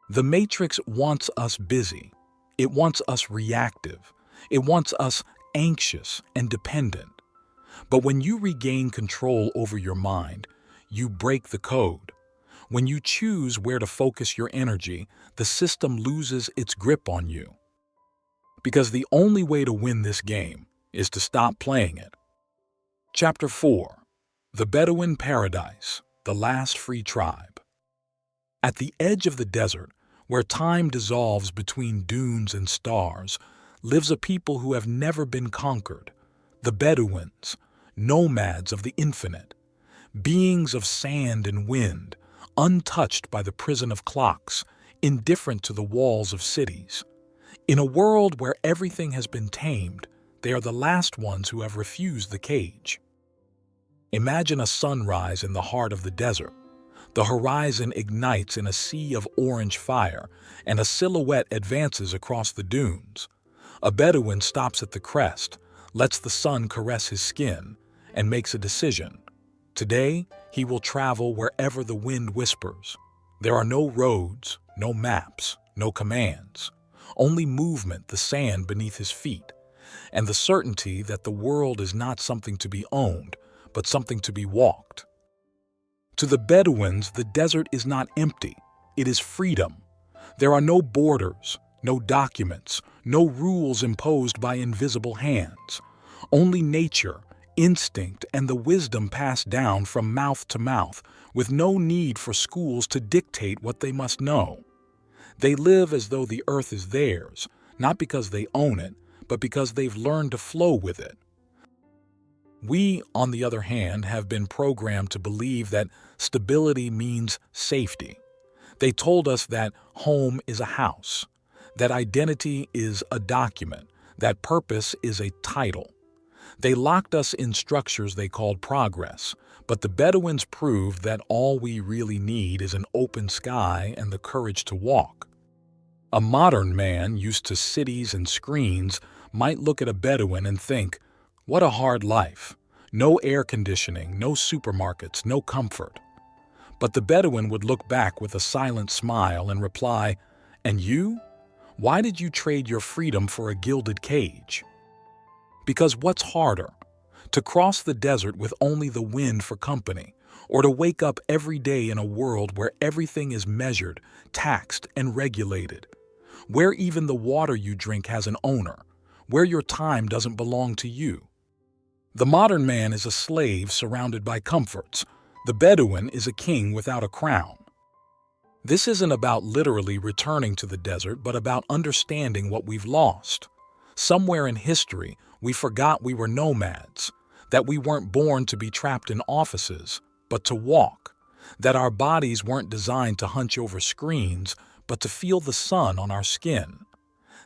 The Matrix wants us busy. It wants us reactive. It wants us anxious and dependent. But when you regain control over your mind, you break the code. When you choose where to focus your energy, the system loses its grip on you. Because the only way to win this game is to stop playing it. Chapter 4. The Bedouin Paradise, the Last Free Tribe. At the edge of the desert, where time dissolves between dunes and stars, lives a people who have never been conquered, the Bedouins, nomads of the infinite, beings of sand and wind, untouched by the prison of clocks, indifferent to the walls of cities. In a world where everything has been tamed, they are the last ones who have refused the cage. Imagine a sunrise in the heart of the desert. The horizon ignites in a sea of orange fire, and a silhouette advances across the dunes. A Bedouin stops at the crest, lets the sun caress his skin, and makes a decision. Today, he will travel wherever the wind whispers. There are no roads, no maps, no commands. Only movement, the sand beneath his feet, and the certainty that the world is not something to be owned, but something to be walked. To the Bedouins, the desert is not empty, it is freedom. There are no borders, no documents, no rules imposed by invisible hands. Only nature, instinct, and the wisdom passed down from mouth to mouth, with no need for schools to dictate what they must know. They live as though the earth is theirs, not because they own it, but because they've learned to flow with it. We, on the other hand, have been programmed to believe that stability means safety. They told us that home is a house, that identity is a document, that purpose is a title. They locked us in structures they called progress, but the Bedouins proved that all we really need is an open sky and the courage to walk. A modern man used to cities and screens might look at a Bedouin and think, "What a hard life. No air conditioning, no supermarkets, no comfort." But the Bedouin would look back with a silent smile and reply, "And you? Why did you trade your freedom for a gilded cage?" Because what's harder? To cross the desert with only the wind for company, or to wake up every day in a world where everything is measured, taxed, and regulated, where even the water you drink has an owner, where your time doesn't belong to you? The modern man is a slave surrounded by comforts. The Bedouin is a king without a crown. This isn't about literally returning to the desert, but about understanding what we've lost. Somewhere in history, we forgot we were nomads, that we weren't born to be trapped in offices, but to walk, that our bodies weren't designed to hunch over screens, but to feel the sun on our skin.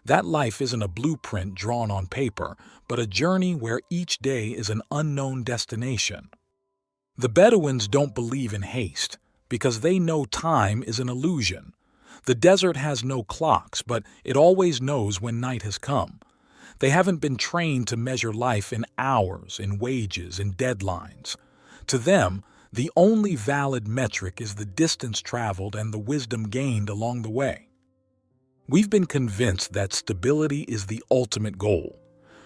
That life isn't a blueprint drawn on paper, but a journey where each day is an unknown destination. The Bedouins don't believe in haste, because they know time is an illusion. The desert has no clocks, but it always knows when night has come. They haven't been trained to measure life in hours, in wages, in deadlines. To them, the only valid metric is the distance traveled and the wisdom gained along the way. We've been convinced that stability is the ultimate goal.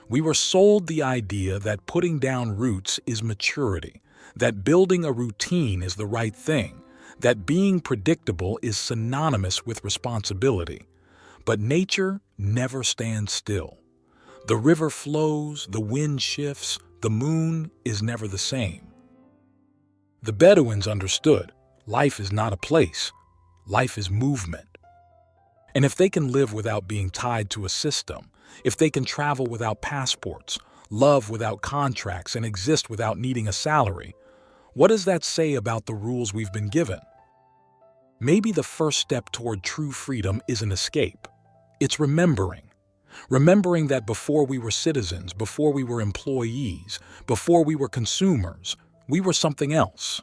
We were sold the idea that putting down roots is maturity, that building a routine is the right thing, that being predictable is synonymous with responsibility. But nature never stands still. The river flows, the wind shifts, the moon is never the same. The Bedouins understood life is not a place, life is movement. And if they can live without being tied to a system, if they can travel without passports, love without contracts, and exist without needing a salary, what does that say about the rules we've been given? Maybe the first step toward true freedom isn't escape. It's remembering. Remembering that before we were citizens, before we were employees, before we were consumers, we were something else.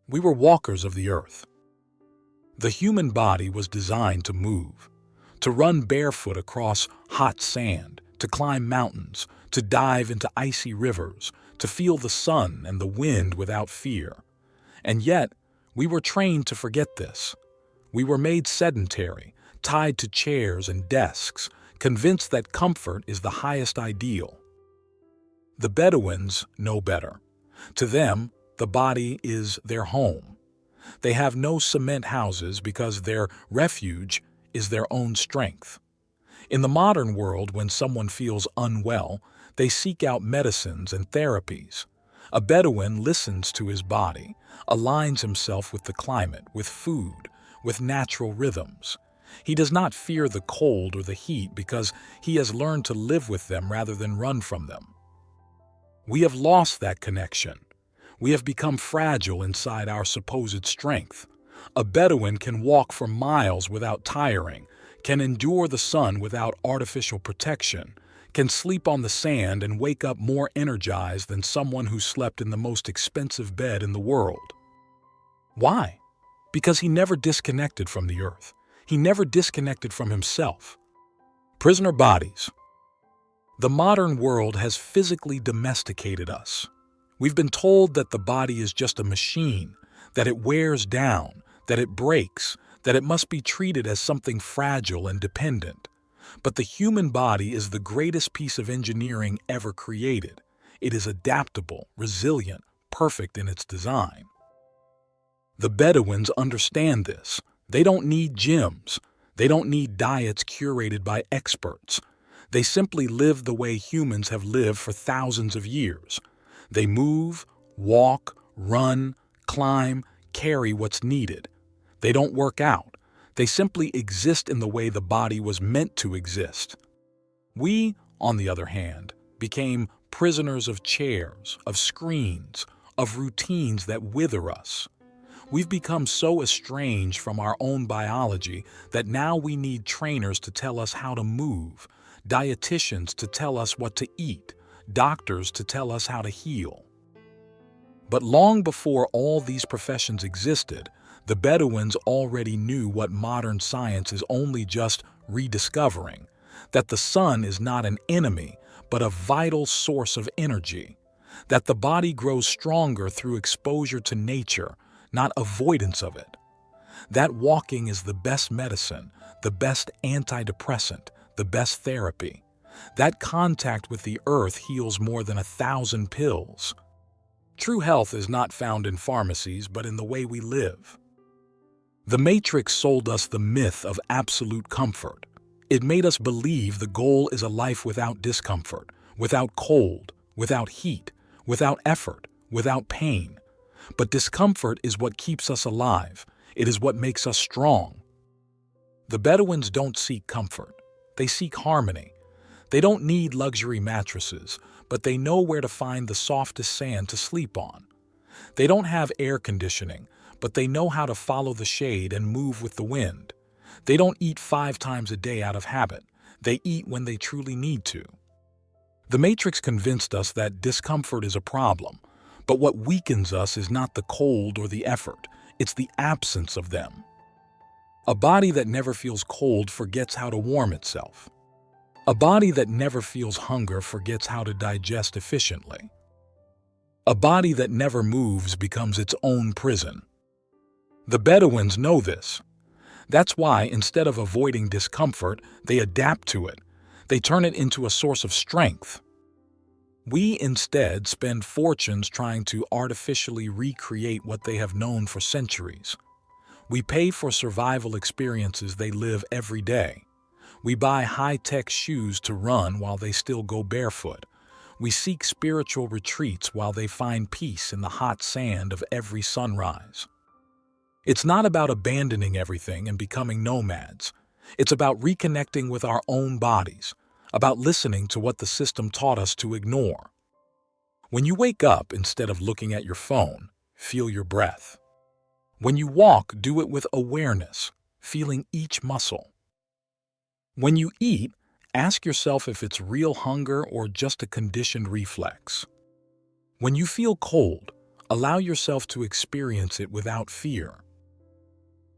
We were walkers of the earth. The human body was designed to move, to run barefoot across hot sand, to climb mountains, to dive into icy rivers, to feel the sun and the wind without fear. And yet, we were trained to forget this. We were made sedentary, tied to chairs and desks, convinced that comfort is the highest ideal. The Bedouins know better. To them, the body is their home. They have no cement houses because their refuge is their own strength. In the modern world, when someone feels unwell, they seek out medicines and therapies. A Bedouin listens to his body, aligns himself with the climate, with food, with natural rhythms. He does not fear the cold or the heat because he has learned to live with them rather than run from them. We have lost that connection. We have become fragile inside our supposed strength. A Bedouin can walk for miles without tiring, can endure the sun without artificial protection, can sleep on the sand and wake up more energized than someone who slept in the most expensive bed in the world. Why? Because he never disconnected from the earth. He never disconnected from himself. Prisoner bodies. The modern world has physically domesticated us. We've been told that the body is just a machine, that it wears down, that it breaks, that it must be treated as something fragile and dependent. But the human body is the greatest piece of engineering ever created. It is adaptable, resilient, perfect in its design. The Bedouins understand this. They don't need gyms. They don't need diets curated by experts. They simply live the way humans have lived for thousands of years. They move, walk, run, climb, carry what's needed. They don't work out. They simply exist in the way the body was meant to exist. We, on the other hand, became prisoners of chairs, of screens, of routines that wither us. We've become so estranged from our own biology that now we need trainers to tell us how to move, dietitians to tell us what to eat, doctors to tell us how to heal. But long before all these professions existed, the Bedouins already knew what modern science is only just rediscovering, that the sun is not an enemy, but a vital source of energy, that the body grows stronger through exposure to nature, not avoidance of it, that walking is the best medicine, the best antidepressant, the best therapy, that contact with the earth heals more than 1,000 pills. True health is not found in pharmacies, but in the way we live. The Matrix sold us the myth of absolute comfort. It made us believe the goal is a life without discomfort, without cold, without heat, without effort, without pain. But discomfort is what keeps us alive. It is what makes us strong. The Bedouins don't seek comfort. They seek harmony. They don't need luxury mattresses, but they know where to find the softest sand to sleep on. They don't have air conditioning, but they know how to follow the shade and move with the wind. They don't eat 5 times a day out of habit. They eat when they truly need to. The Matrix convinced us that discomfort is a problem, but what weakens us is not the cold or the effort, it's the absence of them. A body that never feels cold forgets how to warm itself. A body that never feels hunger forgets how to digest efficiently. A body that never moves becomes its own prison. The Bedouins know this. That's why, instead of avoiding discomfort, they adapt to it. They turn it into a source of strength. We instead spend fortunes trying to artificially recreate what they have known for centuries. We pay for survival experiences they live every day. We buy high-tech shoes to run while they still go barefoot. We seek spiritual retreats while they find peace in the hot sand of every sunrise. It's not about abandoning everything and becoming nomads. It's about reconnecting with our own bodies, about listening to what the system taught us to ignore. When you wake up, instead of looking at your phone, feel your breath. When you walk, do it with awareness, feeling each muscle. When you eat, ask yourself if it's real hunger or just a conditioned reflex. When you feel cold, allow yourself to experience it without fear.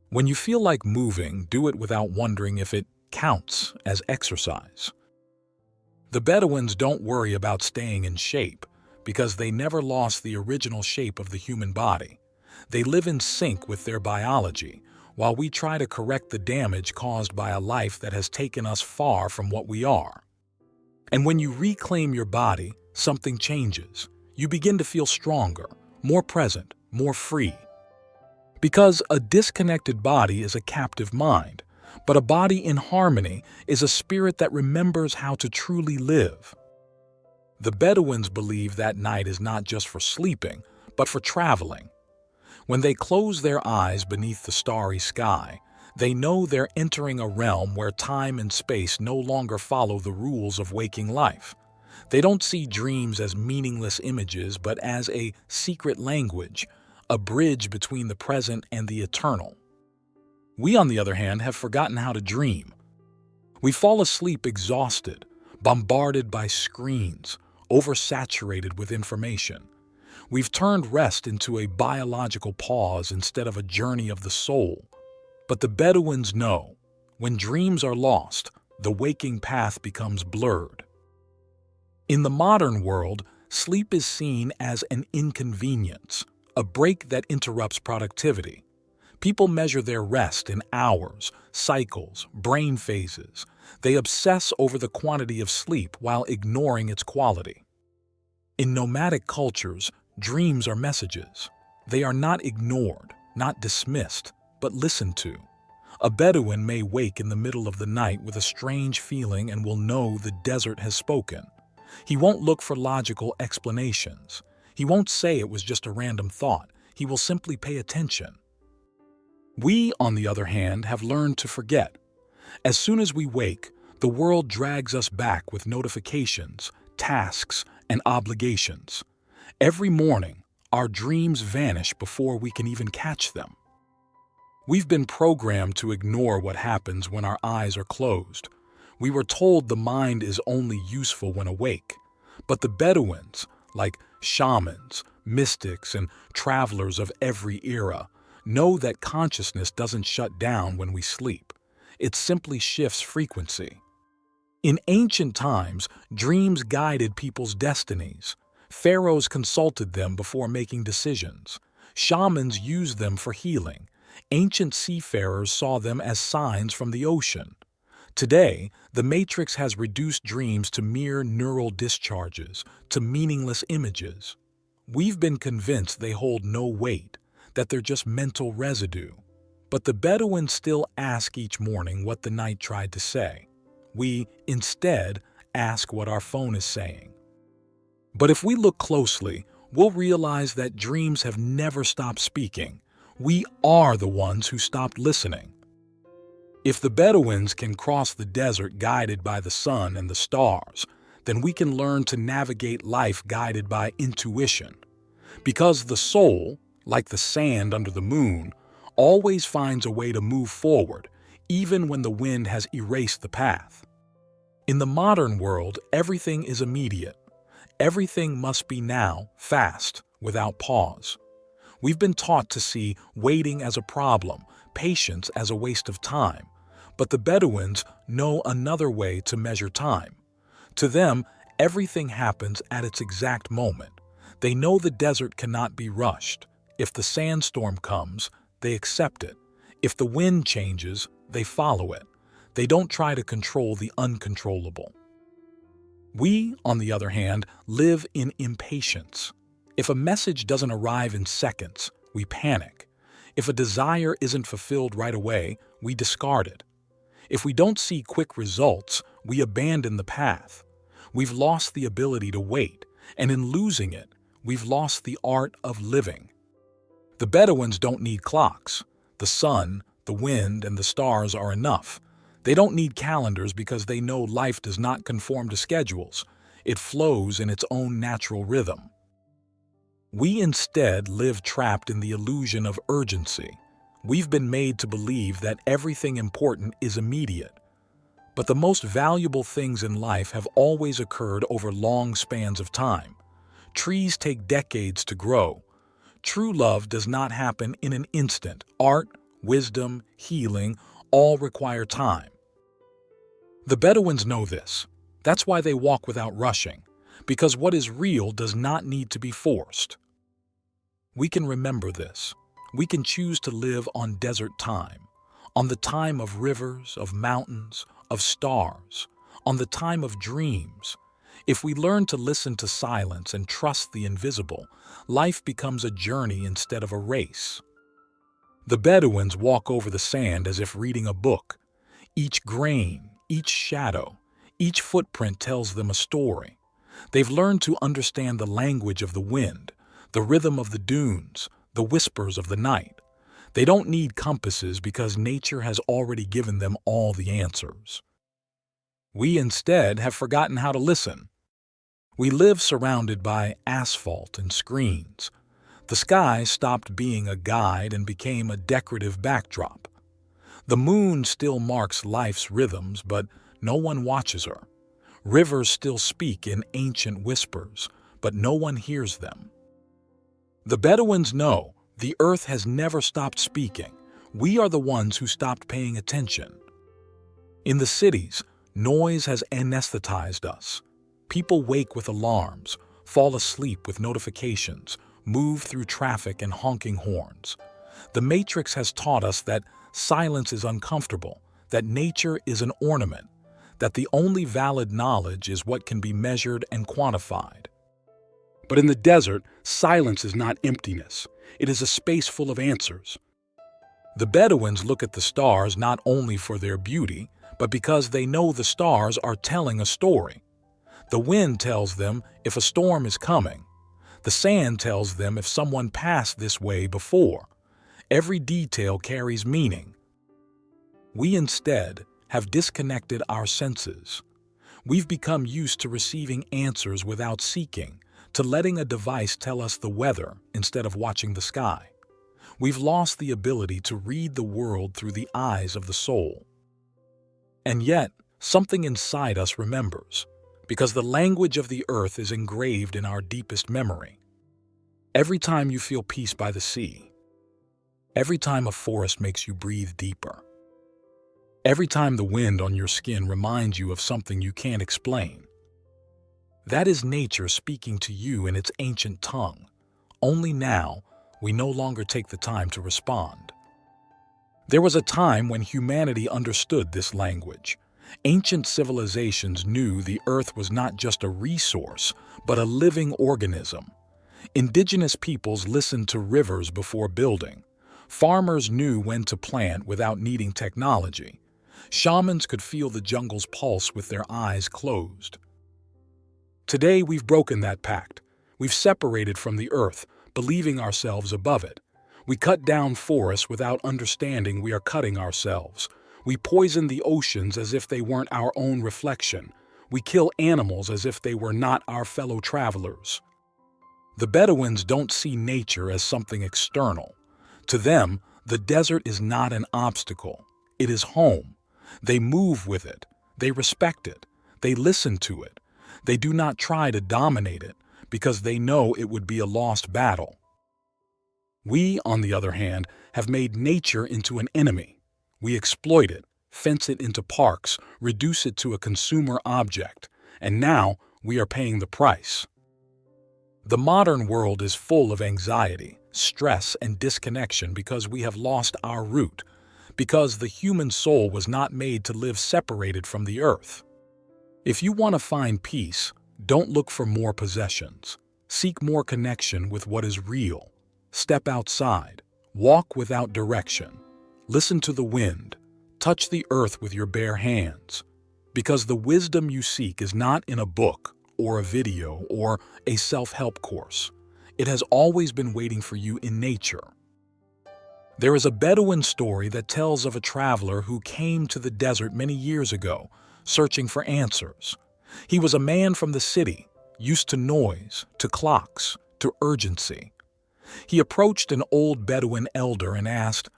When you feel like moving, do it without wondering if it counts as exercise. The Bedouins don't worry about staying in shape because they never lost the original shape of the human body. They live in sync with their biology, while we try to correct the damage caused by a life that has taken us far from what we are. And when you reclaim your body, something changes. You begin to feel stronger, more present, more free. Because a disconnected body is a captive mind, but a body in harmony is a spirit that remembers how to truly live. The Bedouins believe that night is not just for sleeping, but for traveling. When they close their eyes beneath the starry sky, they know they're entering a realm where time and space no longer follow the rules of waking life. They don't see dreams as meaningless images, but as a secret language, a bridge between the present and the eternal. We, on the other hand, have forgotten how to dream. We fall asleep exhausted, bombarded by screens, oversaturated with information. We've turned rest into a biological pause instead of a journey of the soul. But the Bedouins know, when dreams are lost, the waking path becomes blurred. In the modern world, sleep is seen as an inconvenience, a break that interrupts productivity. People measure their rest in hours, cycles, brain phases. They obsess over the quantity of sleep while ignoring its quality. In nomadic cultures, dreams are messages. They are not ignored, not dismissed, but listened to. A Bedouin may wake in the middle of the night with a strange feeling and will know the desert has spoken. He won't look for logical explanations. He won't say it was just a random thought. He will simply pay attention. We, on the other hand, have learned to forget. As soon as we wake, the world drags us back with notifications, tasks, and obligations. Every morning, our dreams vanish before we can even catch them. We've been programmed to ignore what happens when our eyes are closed. We were told the mind is only useful when awake. But the Bedouins, like shamans, mystics, and travelers of every era, know that consciousness doesn't shut down when we sleep. It simply shifts frequency. In ancient times, dreams guided people's destinies. Pharaohs consulted them before making decisions. Shamans used them for healing. Ancient seafarers saw them as signs from the ocean. Today, the Matrix has reduced dreams to mere neural discharges, to meaningless images. We've been convinced they hold no weight, that they're just mental residue. But the Bedouins still ask each morning what the night tried to say. We, instead, ask what our phone is saying. But if we look closely, we'll realize that dreams have never stopped speaking. We are the ones who stopped listening. If the Bedouins can cross the desert guided by the sun and the stars, then we can learn to navigate life guided by intuition. Because the soul, like the sand under the moon, always finds a way to move forward, even when the wind has erased the path. In the modern world, everything is immediate. Everything must be now, fast, without pause. We've been taught to see waiting as a problem, patience as a waste of time. But the Bedouins know another way to measure time. To them, everything happens at its exact moment. They know the desert cannot be rushed. If the sandstorm comes, they accept it. If the wind changes, they follow it. They don't try to control the uncontrollable. We, on the other hand, live in impatience. If a message doesn't arrive in seconds, we panic. If a desire isn't fulfilled right away, we discard it. If we don't see quick results, we abandon the path. We've lost the ability to wait, and in losing it, we've lost the art of living. The Bedouins don't need clocks. The sun, the wind, and the stars are enough. They don't need calendars because they know life does not conform to schedules. It flows in its own natural rhythm. We instead live trapped in the illusion of urgency. We've been made to believe that everything important is immediate. But the most valuable things in life have always occurred over long spans of time. Trees take decades to grow. True love does not happen in an instant. Art, wisdom, healing, all require time. The Bedouins know this. That's why they walk without rushing, because what is real does not need to be forced. We can remember this. We can choose to live on desert time, on the time of rivers, of mountains, of stars, on the time of dreams. If we learn to listen to silence and trust the invisible, life becomes a journey instead of a race. The Bedouins walk over the sand as if reading a book. Each grain, each shadow, each footprint tells them a story. They've learned to understand the language of the wind, the rhythm of the dunes, the whispers of the night. They don't need compasses because nature has already given them all the answers. We instead have forgotten how to listen. We live surrounded by asphalt and screens. The sky stopped being a guide and became a decorative backdrop. The moon still marks life's rhythms, but no one watches her. Rivers still speak in ancient whispers, but no one hears them. The Bedouins know the earth has never stopped speaking. We are the ones who stopped paying attention. In the cities, noise has anesthetized us. People wake with alarms, fall asleep with notifications, move through traffic and honking horns. The Matrix has taught us that silence is uncomfortable, that nature is an ornament, that the only valid knowledge is what can be measured and quantified. But in the desert, silence is not emptiness. It is a space full of answers. The Bedouins look at the stars not only for their beauty, but because they know the stars are telling a story. The wind tells them if a storm is coming. The sand tells them if someone passed this way before. Every detail carries meaning. We instead have disconnected our senses. We've become used to receiving answers without seeking, to letting a device tell us the weather instead of watching the sky. We've lost the ability to read the world through the eyes of the soul. And yet, something inside us remembers, because the language of the earth is engraved in our deepest memory. Every time you feel peace by the sea, every time a forest makes you breathe deeper, every time the wind on your skin reminds you of something you can't explain, that is nature speaking to you in its ancient tongue. Only now, we no longer take the time to respond. There was a time when humanity understood this language. Ancient civilizations knew the earth was not just a resource, but a living organism. Indigenous peoples listened to rivers before building. Farmers knew when to plant without needing technology. Shamans could feel the jungle's pulse with their eyes closed. Today, we've broken that pact. We've separated from the earth, believing ourselves above it. We cut down forests without understanding we are cutting ourselves. We poison the oceans as if they weren't our own reflection. We kill animals as if they were not our fellow travelers. The Bedouins don't see nature as something external. To them, the desert is not an obstacle. It is home. They move with it. They respect it. They listen to it. They do not try to dominate it, because they know it would be a lost battle. We, on the other hand, have made nature into an enemy. We exploit it, fence it into parks, reduce it to a consumer object, and now we are paying the price. The modern world is full of anxiety, stress, and disconnection because we have lost our root, because the human soul was not made to live separated from the earth. If you want to find peace, don't look for more possessions. Seek more connection with what is real. Step outside. Walk without direction. Listen to the wind. Touch the earth with your bare hands. Because the wisdom you seek is not in a book or a video or a self-help course. It has always been waiting for you in nature. There is a Bedouin story that tells of a traveler who came to the desert many years ago, searching for answers. He was a man from the city, used to noise, to clocks, to urgency. He approached an old Bedouin elder and asked,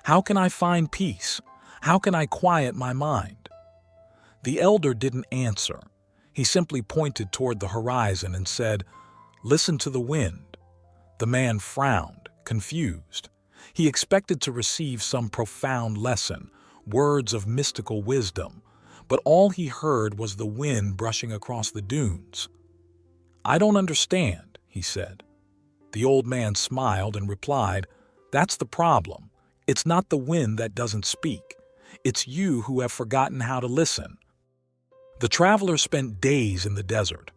"How can I find peace? How can I quiet my mind?" The elder didn't answer. He simply pointed toward the horizon and said, "Listen to the wind." The man frowned, confused. He expected to receive some profound lesson, words of mystical wisdom, but all he heard was the wind brushing across the dunes. "I don't understand," he said. The old man smiled and replied, "That's the problem. It's not the wind that doesn't speak. It's you who have forgotten how to listen." The traveler spent days in the desert.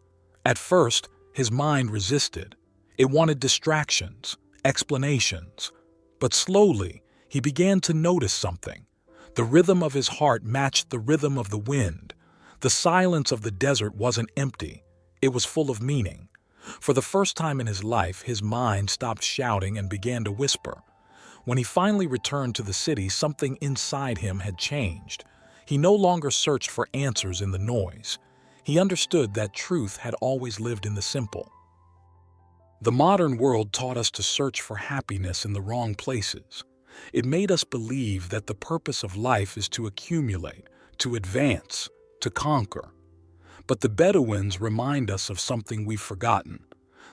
At first, his mind resisted. It wanted distractions, explanations. But slowly, he began to notice something. The rhythm of his heart matched the rhythm of the wind. The silence of the desert wasn't empty. It was full of meaning. For the first time in his life, his mind stopped shouting and began to whisper. When he finally returned to the city, something inside him had changed. He no longer searched for answers in the noise. He understood that truth had always lived in the simple. The modern world taught us to search for happiness in the wrong places. It made us believe that the purpose of life is to accumulate, to advance, to conquer. But the Bedouins remind us of something we've forgotten.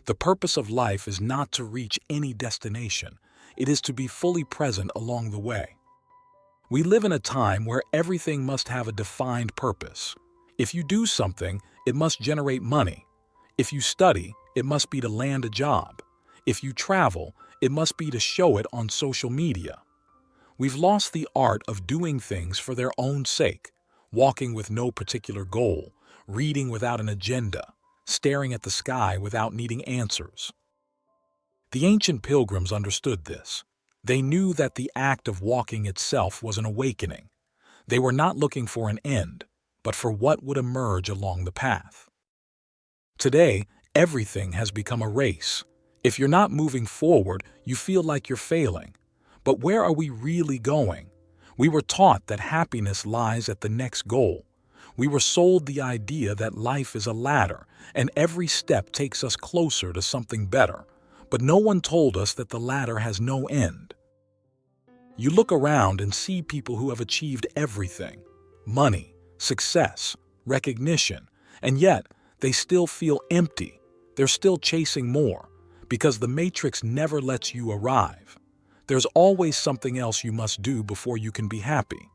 The purpose of life is not to reach any destination. It is to be fully present along the way. We live in a time where everything must have a defined purpose. If you do something, it must generate money. If you study, it must be to land a job. If you travel, it must be to show it on social media. We've lost the art of doing things for their own sake, walking with no particular goal, reading without an agenda, staring at the sky without needing answers. The ancient pilgrims understood this. They knew that the act of walking itself was an awakening. They were not looking for an end, but for what would emerge along the path. Today, everything has become a race. If you're not moving forward, you feel like you're failing. But where are we really going? We were taught that happiness lies at the next goal. We were sold the idea that life is a ladder, and every step takes us closer to something better. But no one told us that the ladder has no end. You look around and see people who have achieved everything: money, success, recognition, and yet they still feel empty. They're still chasing more, because the matrix never lets you arrive. There's always something else you must do before you can be happy.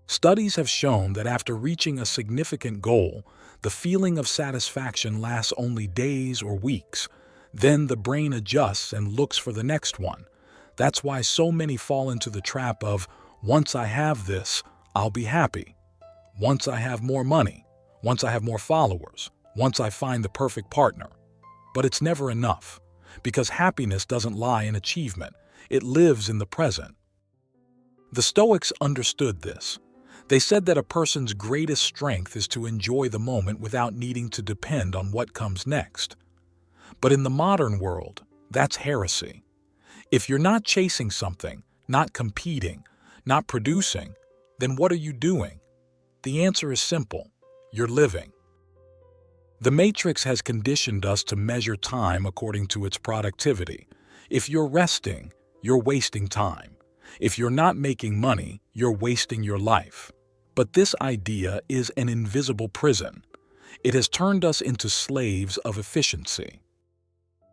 Studies have shown that after reaching a significant goal, the feeling of satisfaction lasts only days or weeks. Then the brain adjusts and looks for the next one. That's why so many fall into the trap of, once I have this, I'll be happy. Once I have more money. Once I have more followers. Once I find the perfect partner. But it's never enough, because happiness doesn't lie in achievement. It lives in the present. The Stoics understood this. They said that a person's greatest strength is to enjoy the moment without needing to depend on what comes next. But in the modern world, that's heresy. If you're not chasing something, not competing, not producing, then what are you doing? The answer is simple: you're living. The Matrix has conditioned us to measure time according to its productivity. If you're resting, you're wasting time. If you're not making money, you're wasting your life. But this idea is an invisible prison. It has turned us into slaves of efficiency.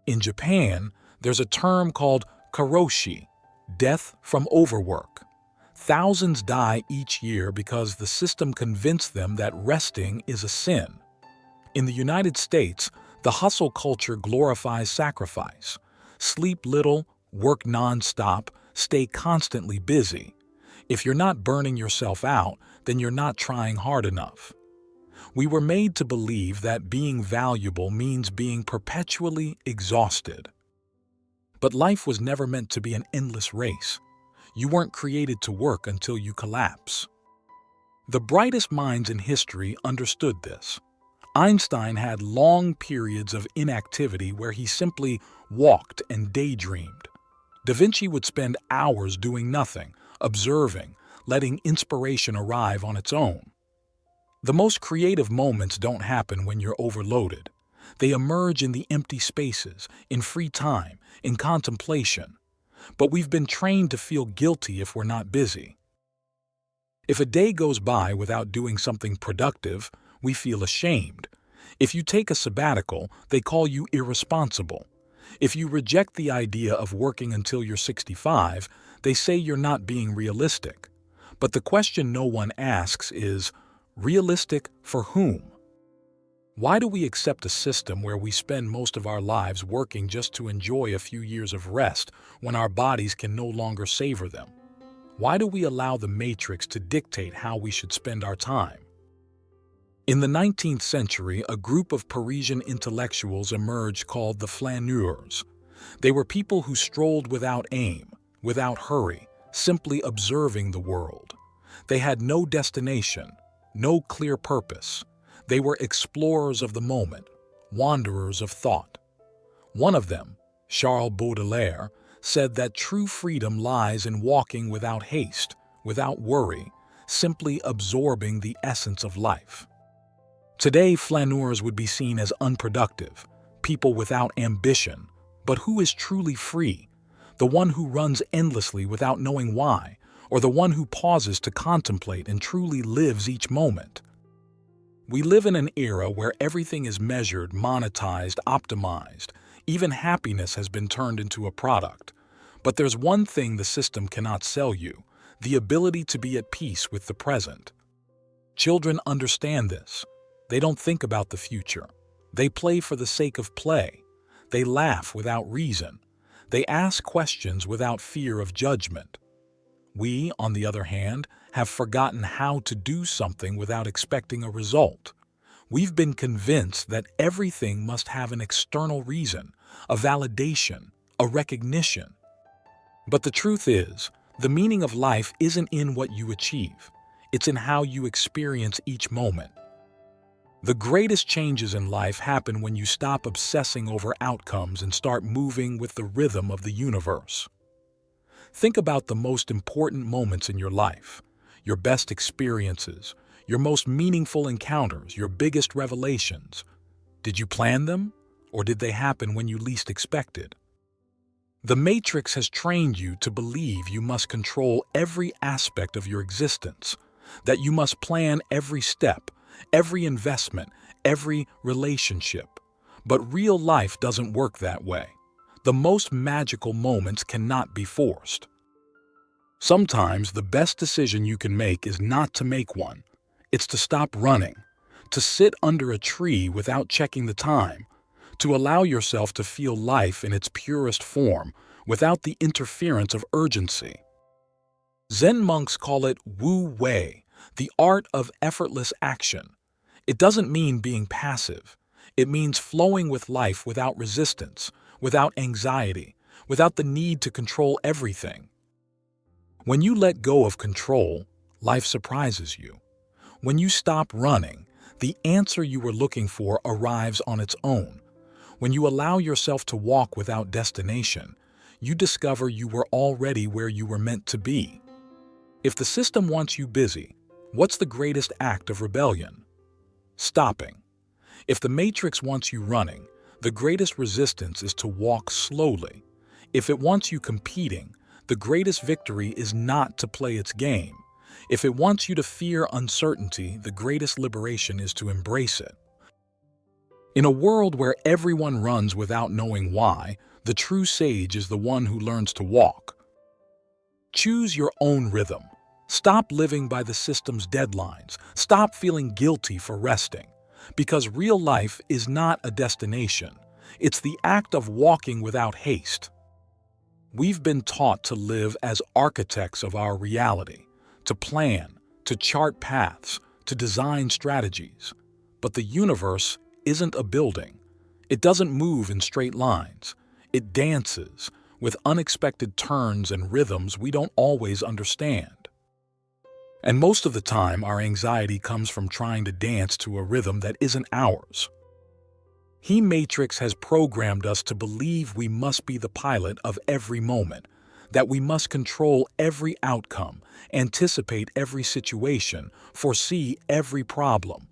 In Japan, there's a term called karoshi, death from overwork. Thousands die each year because the system convinced them that resting is a sin. In the United States, the hustle culture glorifies sacrifice. Sleep little, work non-stop, stay constantly busy. If you're not burning yourself out, then you're not trying hard enough. We were made to believe that being valuable means being perpetually exhausted. But life was never meant to be an endless race. You weren't created to work until you collapse. The brightest minds in history understood this. Einstein had long periods of inactivity where he simply walked and daydreamed. Da Vinci would spend hours doing nothing, observing, letting inspiration arrive on its own. The most creative moments don't happen when you're overloaded. They emerge in the empty spaces, in free time, in contemplation. But we've been trained to feel guilty if we're not busy. If a day goes by without doing something productive, we feel ashamed. If you take a sabbatical, they call you irresponsible. If you reject the idea of working until you're 65, they say you're not being realistic. But the question no one asks is, realistic for whom? Why do we accept a system where we spend most of our lives working just to enjoy a few years of rest when our bodies can no longer savor them? Why do we allow the Matrix to dictate how we should spend our time? In the 19th century, a group of Parisian intellectuals emerged called the flaneurs. They were people who strolled without aim, without hurry, simply observing the world. They had no destination, no clear purpose. They were explorers of the moment, wanderers of thought. One of them, Charles Baudelaire, said that true freedom lies in walking without haste, without worry, simply absorbing the essence of life. Today, flaneurs would be seen as unproductive, people without ambition. But who is truly free? The one who runs endlessly without knowing why, or the one who pauses to contemplate and truly lives each moment? We live in an era where everything is measured, monetized, optimized. Even happiness has been turned into a product. But there's one thing the system cannot sell you: the ability to be at peace with the present. Children understand this. They don't think about the future. They play for the sake of play. They laugh without reason. They ask questions without fear of judgment. We, on the other hand, have forgotten how to do something without expecting a result. We've been convinced that everything must have an external reason, a validation, a recognition. But the truth is, the meaning of life isn't in what you achieve. It's in how you experience each moment. The greatest changes in life happen when you stop obsessing over outcomes and start moving with the rhythm of the universe. Think about the most important moments in your life, your best experiences, your most meaningful encounters, your biggest revelations. Did you plan them, or did they happen when you least expected? The Matrix has trained you to believe you must control every aspect of your existence, that you must plan every step, every investment, every relationship. But real life doesn't work that way. The most magical moments cannot be forced. Sometimes the best decision you can make is not to make one. It's to stop running, to sit under a tree without checking the time, to allow yourself to feel life in its purest form without the interference of urgency. Zen monks call it Wu Wei, the art of effortless action. It doesn't mean being passive. It means flowing with life without resistance, without anxiety, without the need to control everything. When you let go of control, life surprises you. When you stop running, the answer you were looking for arrives on its own. When you allow yourself to walk without destination, you discover you were already where you were meant to be. If the system wants you busy, what's the greatest act of rebellion? Stopping. If the Matrix wants you running, the greatest resistance is to walk slowly. If it wants you competing, the greatest victory is not to play its game. If it wants you to fear uncertainty, the greatest liberation is to embrace it. In a world where everyone runs without knowing why, the true sage is the one who learns to walk. Choose your own rhythm. Stop living by the system's deadlines. Stop feeling guilty for resting. Because real life is not a destination. It's the act of walking without haste. We've been taught to live as architects of our reality, to plan, to chart paths, to design strategies. But the universe isn't a building. It doesn't move in straight lines. It dances with unexpected turns and rhythms we don't always understand. And most of the time, our anxiety comes from trying to dance to a rhythm that isn't ours. The Matrix has programmed us to believe we must be the pilot of every moment, that we must control every outcome, anticipate every situation, foresee every problem.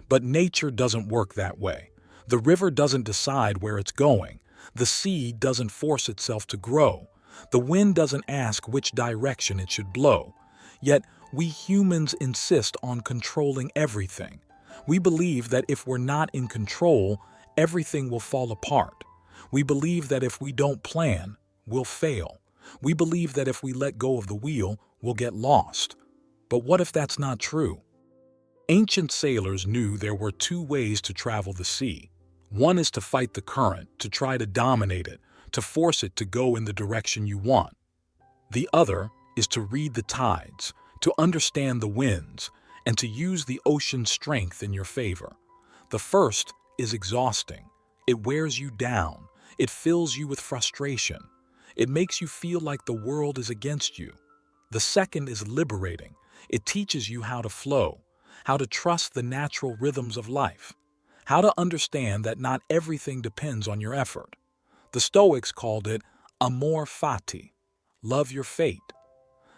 But nature doesn't work that way. The river doesn't decide where it's going. The seed doesn't force itself to grow. The wind doesn't ask which direction it should blow. Yet, we humans insist on controlling everything. We believe that if we're not in control, everything will fall apart. We believe that if we don't plan, we'll fail. We believe that if we let go of the wheel, we'll get lost. But what if that's not true? Ancient sailors knew there were two ways to travel the sea. One is to fight the current, to try to dominate it, to force it to go in the direction you want. The other is to read the tides, to understand the winds, and to use the ocean's strength in your favor. The first is exhausting. It wears you down. It fills you with frustration. It makes you feel like the world is against you. The second is liberating. It teaches you how to flow, how to trust the natural rhythms of life, how to understand that not everything depends on your effort. The Stoics called it amor fati, love your fate,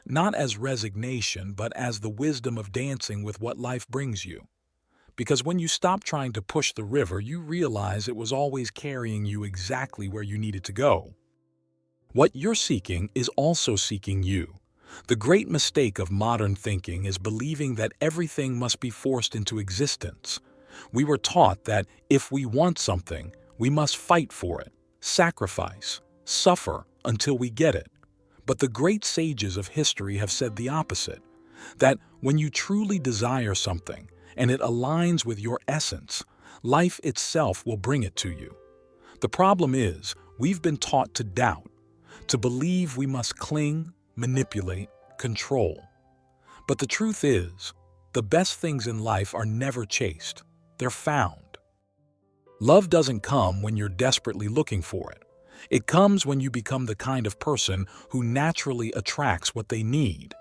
not as resignation, but as the wisdom of dancing with what life brings you. Because when you stop trying to push the river, you realize it was always carrying you exactly where you needed to go. What you're seeking is also seeking you. The great mistake of modern thinking is believing that everything must be forced into existence. We were taught that if we want something, we must fight for it, sacrifice, suffer until we get it. But the great sages of history have said the opposite, that when you truly desire something and it aligns with your essence, life itself will bring it to you. The problem is, we've been taught to doubt. to believe we must cling, manipulate, control. But the truth is, the best things in life are never chased, they're found. Love doesn't come when you're desperately looking for it. It comes when you become the kind of person who naturally attracts what they need.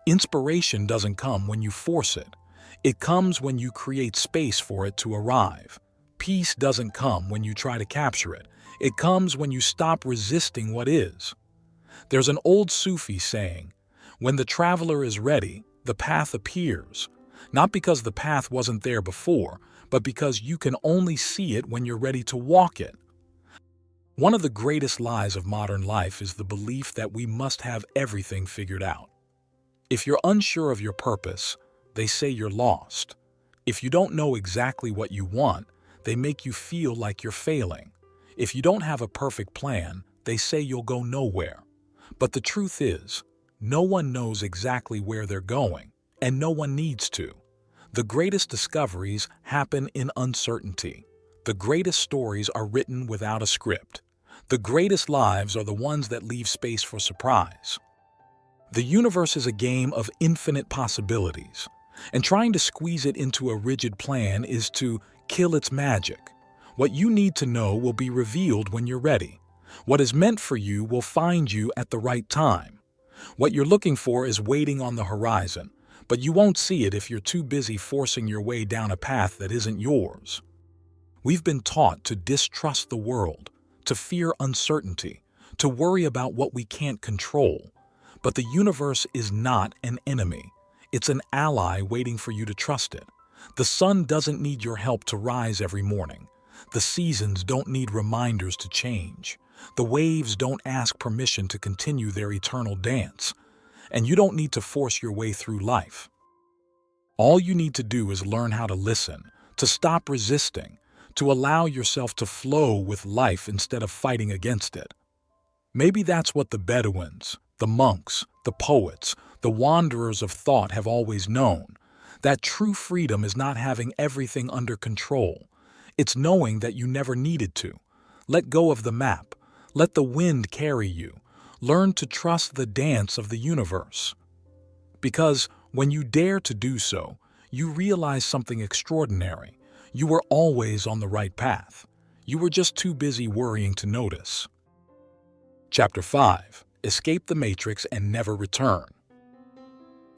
Inspiration doesn't come when you force it. It comes when you create space for it to arrive. Peace doesn't come when you try to capture it. It comes when you stop resisting what is. There's an old Sufi saying, "When the traveler is ready, the path appears." Not because the path wasn't there before, but because you can only see it when you're ready to walk it. One of the greatest lies of modern life is the belief that we must have everything figured out. If you're unsure of your purpose, they say you're lost. If you don't know exactly what you want, they make you feel like you're failing. If you don't have a perfect plan, they say you'll go nowhere. But the truth is, no one knows exactly where they're going, and no one needs to. The greatest discoveries happen in uncertainty. The greatest stories are written without a script. The greatest lives are the ones that leave space for surprise. The universe is a game of infinite possibilities, and trying to squeeze it into a rigid plan is to kill its magic. What you need to know will be revealed when you're ready. What is meant for you will find you at the right time. What you're looking for is waiting on the horizon, but you won't see it if you're too busy forcing your way down a path that isn't yours. We've been taught to distrust the world, to fear uncertainty, to worry about what we can't control. But the universe is not an enemy. It's an ally waiting for you to trust it. The sun doesn't need your help to rise every morning. The seasons don't need reminders to change. The waves don't ask permission to continue their eternal dance. And you don't need to force your way through life. All you need to do is learn how to listen, to stop resisting, to allow yourself to flow with life instead of fighting against it. Maybe that's what the Bedouins, the monks, the poets, the wanderers of thought have always known. That true freedom is not having everything under control. It's knowing that you never needed to. Let go of the map. Let the wind carry you. Learn to trust the dance of the universe. Because when you dare to do so, you realize something extraordinary. You were always on the right path. You were just too busy worrying to notice. Chapter 5. Escape the Matrix and Never Return.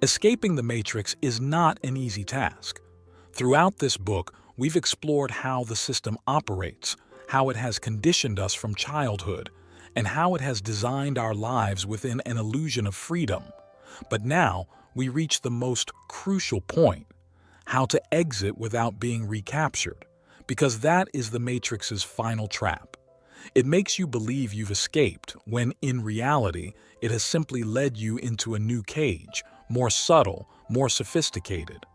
Escaping the Matrix is not an easy task. Throughout this book, we've explored how the system operates, how it has conditioned us from childhood, and how it has designed our lives within an illusion of freedom. But now, we reach the most crucial point: how to exit without being recaptured, because that is the Matrix's final trap. It makes you believe you've escaped, when in reality, it has simply led you into a new cage, more subtle, more sophisticated.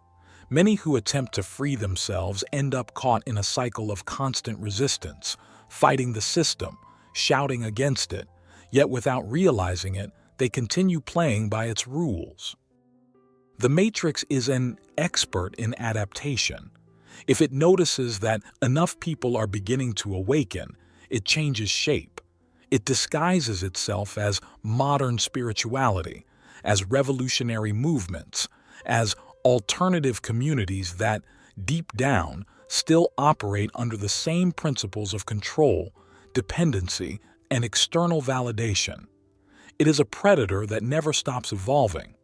Many who attempt to free themselves end up caught in a cycle of constant resistance, fighting the system, shouting against it, yet without realizing it, they continue playing by its rules. The Matrix is an expert in adaptation. If it notices that enough people are beginning to awaken, it changes shape. It disguises itself as modern spirituality, as revolutionary movements, as alternative communities that, deep down, still operate under the same principles of control, dependency, and external validation. It is a predator that never stops evolving.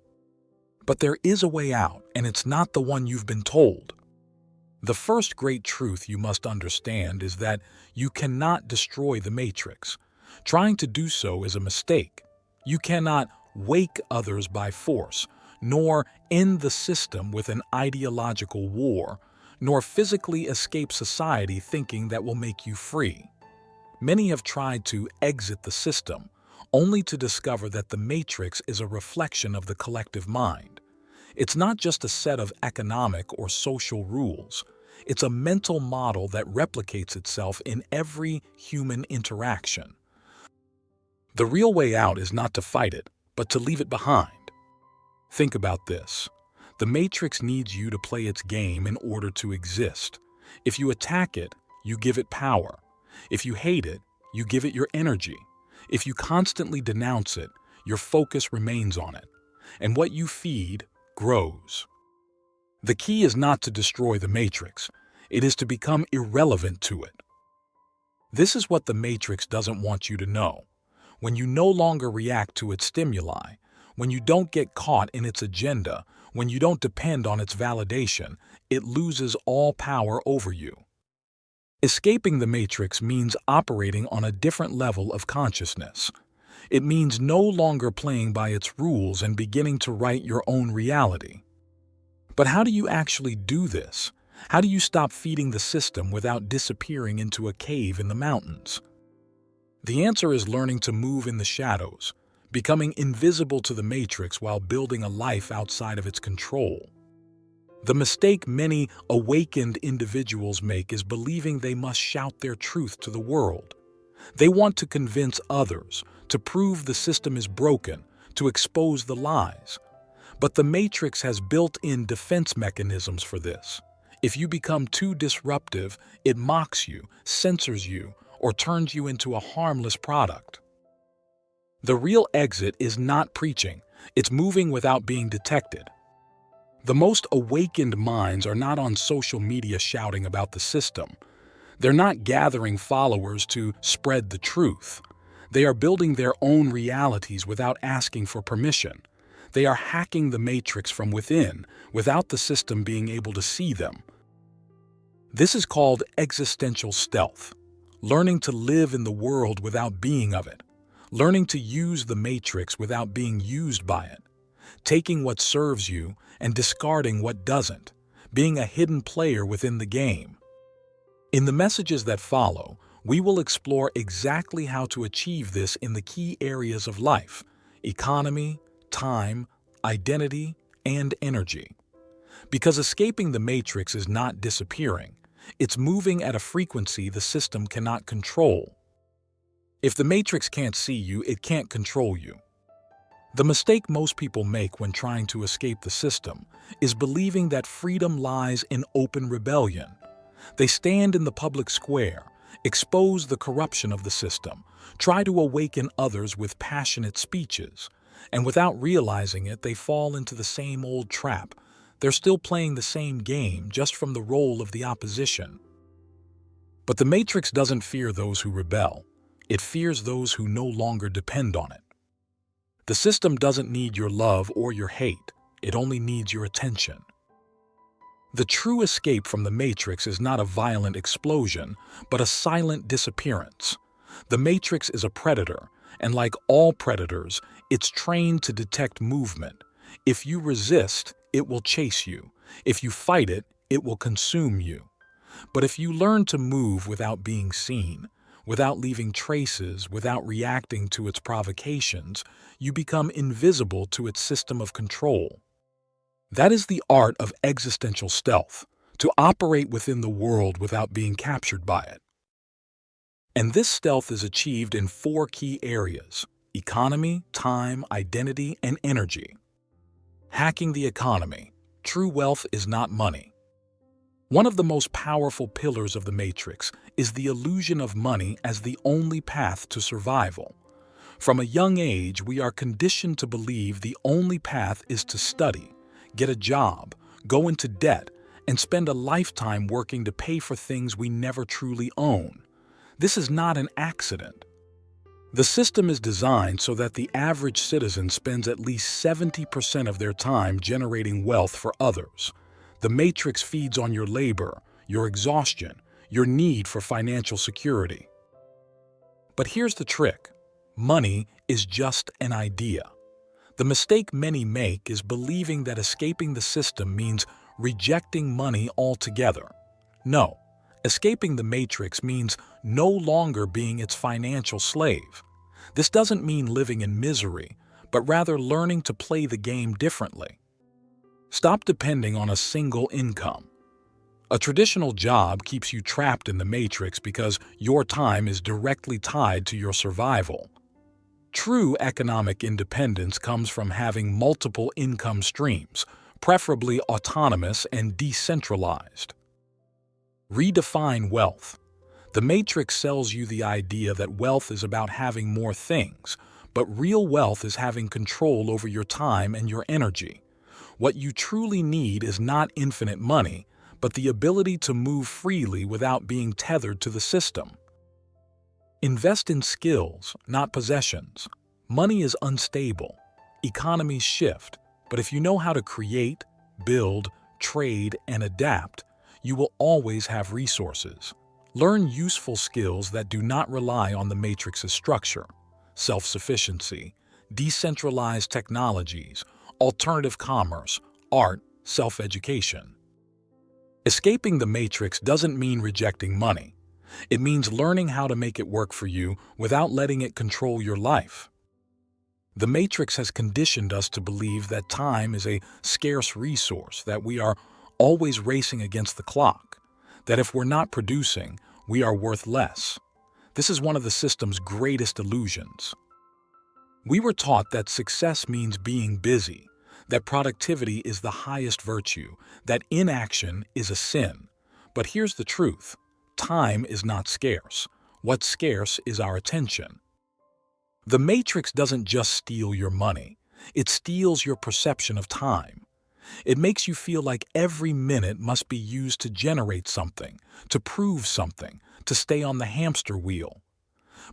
But there is a way out, and it's not the one you've been told. The first great truth you must understand is that you cannot destroy the Matrix. Trying to do so is a mistake. You cannot wake others by force, nor end the system with an ideological war, nor physically escape society thinking that will make you free. Many have tried to exit the system, only to discover that the Matrix is a reflection of the collective mind. It's not just a set of economic or social rules. It's a mental model that replicates itself in every human interaction. The real way out is not to fight it, but to leave it behind. Think about this. The Matrix needs you to play its game in order to exist. If you attack it, you give it power. If you hate it, you give it your energy. If you constantly denounce it, your focus remains on it, and what you feed grows. The key is not to destroy the matrix, it is to become irrelevant to it. This is what the matrix doesn't want you to know. When you no longer react to its stimuli, when you don't get caught in its agenda, when you don't depend on its validation, it loses all power over you. Escaping the matrix means operating on a different level of consciousness. It means no longer playing by its rules and beginning to write your own reality. But how do you actually do this? How do you stop feeding the system without disappearing into a cave in the mountains? The answer is learning to move in the shadows, becoming invisible to the matrix while building a life outside of its control. The mistake many awakened individuals make is believing they must shout their truth to the world. They want to convince others, to prove the system is broken, to expose the lies. But the matrix has built-in defense mechanisms for this. If you become too disruptive, it mocks you, censors you, or turns you into a harmless product. The real exit is not preaching, it's moving without being detected. The most awakened minds are not on social media shouting about the system. They're not gathering followers to spread the truth. They are building their own realities without asking for permission. They are hacking the matrix from within, without the system being able to see them. This is called existential stealth. Learning to live in the world without being of it. Learning to use the matrix without being used by it. Taking what serves you and discarding what doesn't. Being a hidden player within the game. In the messages that follow, we will explore exactly how to achieve this in the key areas of life: economy, time, identity, and energy. Because escaping the matrix is not disappearing, it's moving at a frequency the system cannot control. If the matrix can't see you, it can't control you. The mistake most people make when trying to escape the system is believing that freedom lies in open rebellion. They stand in the public square, expose the corruption of the system, try to awaken others with passionate speeches, and without realizing it, they fall into the same old trap. They're still playing the same game, just from the role of the opposition. But the matrix doesn't fear those who rebel. It fears those who no longer depend on it. The system doesn't need your love or your hate. It only needs your attention. The true escape from the matrix is not a violent explosion, but a silent disappearance. The matrix is a predator, and like all predators, it's trained to detect movement. If you resist, it will chase you. If you fight it, it will consume you. But if you learn to move without being seen, without leaving traces, without reacting to its provocations, you become invisible to its system of control. That is the art of existential stealth, to operate within the world without being captured by it. And this stealth is achieved in 4 key areas: economy, time, identity, and energy. Hacking the economy. True wealth is not money. One of the most powerful pillars of the matrix is the illusion of money as the only path to survival. From a young age, we are conditioned to believe the only path is to study, get a job, go into debt, and spend a lifetime working to pay for things we never truly own. This is not an accident. The system is designed so that the average citizen spends at least 70% of their time generating wealth for others. The matrix feeds on your labor, your exhaustion, your need for financial security. But here's the trick. Money is just an idea. The mistake many make is believing that escaping the system means rejecting money altogether. No, escaping the matrix means no longer being its financial slave. This doesn't mean living in misery, but rather learning to play the game differently. Stop depending on a single income. A traditional job keeps you trapped in the matrix because your time is directly tied to your survival. True economic independence comes from having multiple income streams, preferably autonomous and decentralized. Redefine wealth. The Matrix sells you the idea that wealth is about having more things, but real wealth is having control over your time and your energy. What you truly need is not infinite money, but the ability to move freely without being tethered to the system. Invest in skills, not possessions. Money is unstable. Economies shift, but if you know how to create, build, trade, and adapt, you will always have resources. Learn useful skills that do not rely on the Matrix's structure: self-sufficiency, decentralized technologies, alternative commerce, art, self-education. Escaping the Matrix doesn't mean rejecting money. It means learning how to make it work for you without letting it control your life. The Matrix has conditioned us to believe that time is a scarce resource, that we are always racing against the clock, that if we're not producing, we are worth less. This is one of the system's greatest illusions. We were taught that success means being busy, that productivity is the highest virtue, that inaction is a sin. But here's the truth: time is not scarce. What's scarce is our attention. The Matrix doesn't just steal your money, it steals your perception of time. It makes you feel like every minute must be used to generate something, to prove something, to stay on the hamster wheel.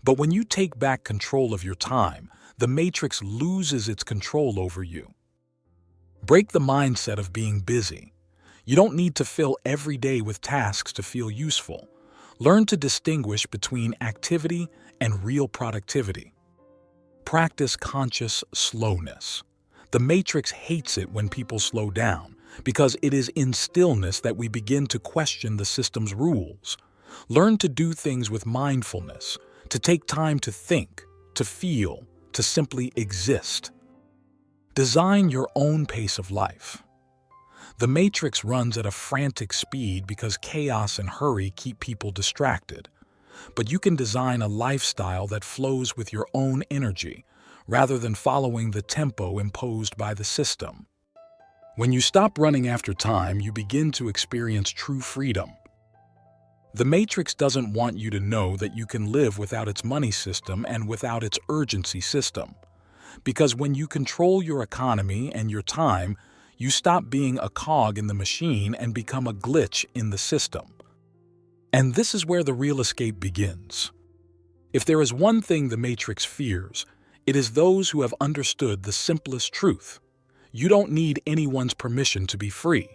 But when you take back control of your time, the Matrix loses its control over you. Break the mindset of being busy. You don't need to fill every day with tasks to feel useful. Learn to distinguish between activity and real productivity. Practice conscious slowness. The Matrix hates it when people slow down, because it is in stillness that we begin to question the system's rules. Learn to do things with mindfulness, to take time to think, to feel, to simply exist. Design your own pace of life. The Matrix runs at a frantic speed because chaos and hurry keep people distracted. But you can design a lifestyle that flows with your own energy, rather than following the tempo imposed by the system. When you stop running after time, you begin to experience true freedom. The Matrix doesn't want you to know that you can live without its money system and without its urgency system. Because when you control your economy and your time, you stop being a cog in the machine and become a glitch in the system. And this is where the real escape begins. If there is one thing the Matrix fears, it is those who have understood the simplest truth. You don't need anyone's permission to be free.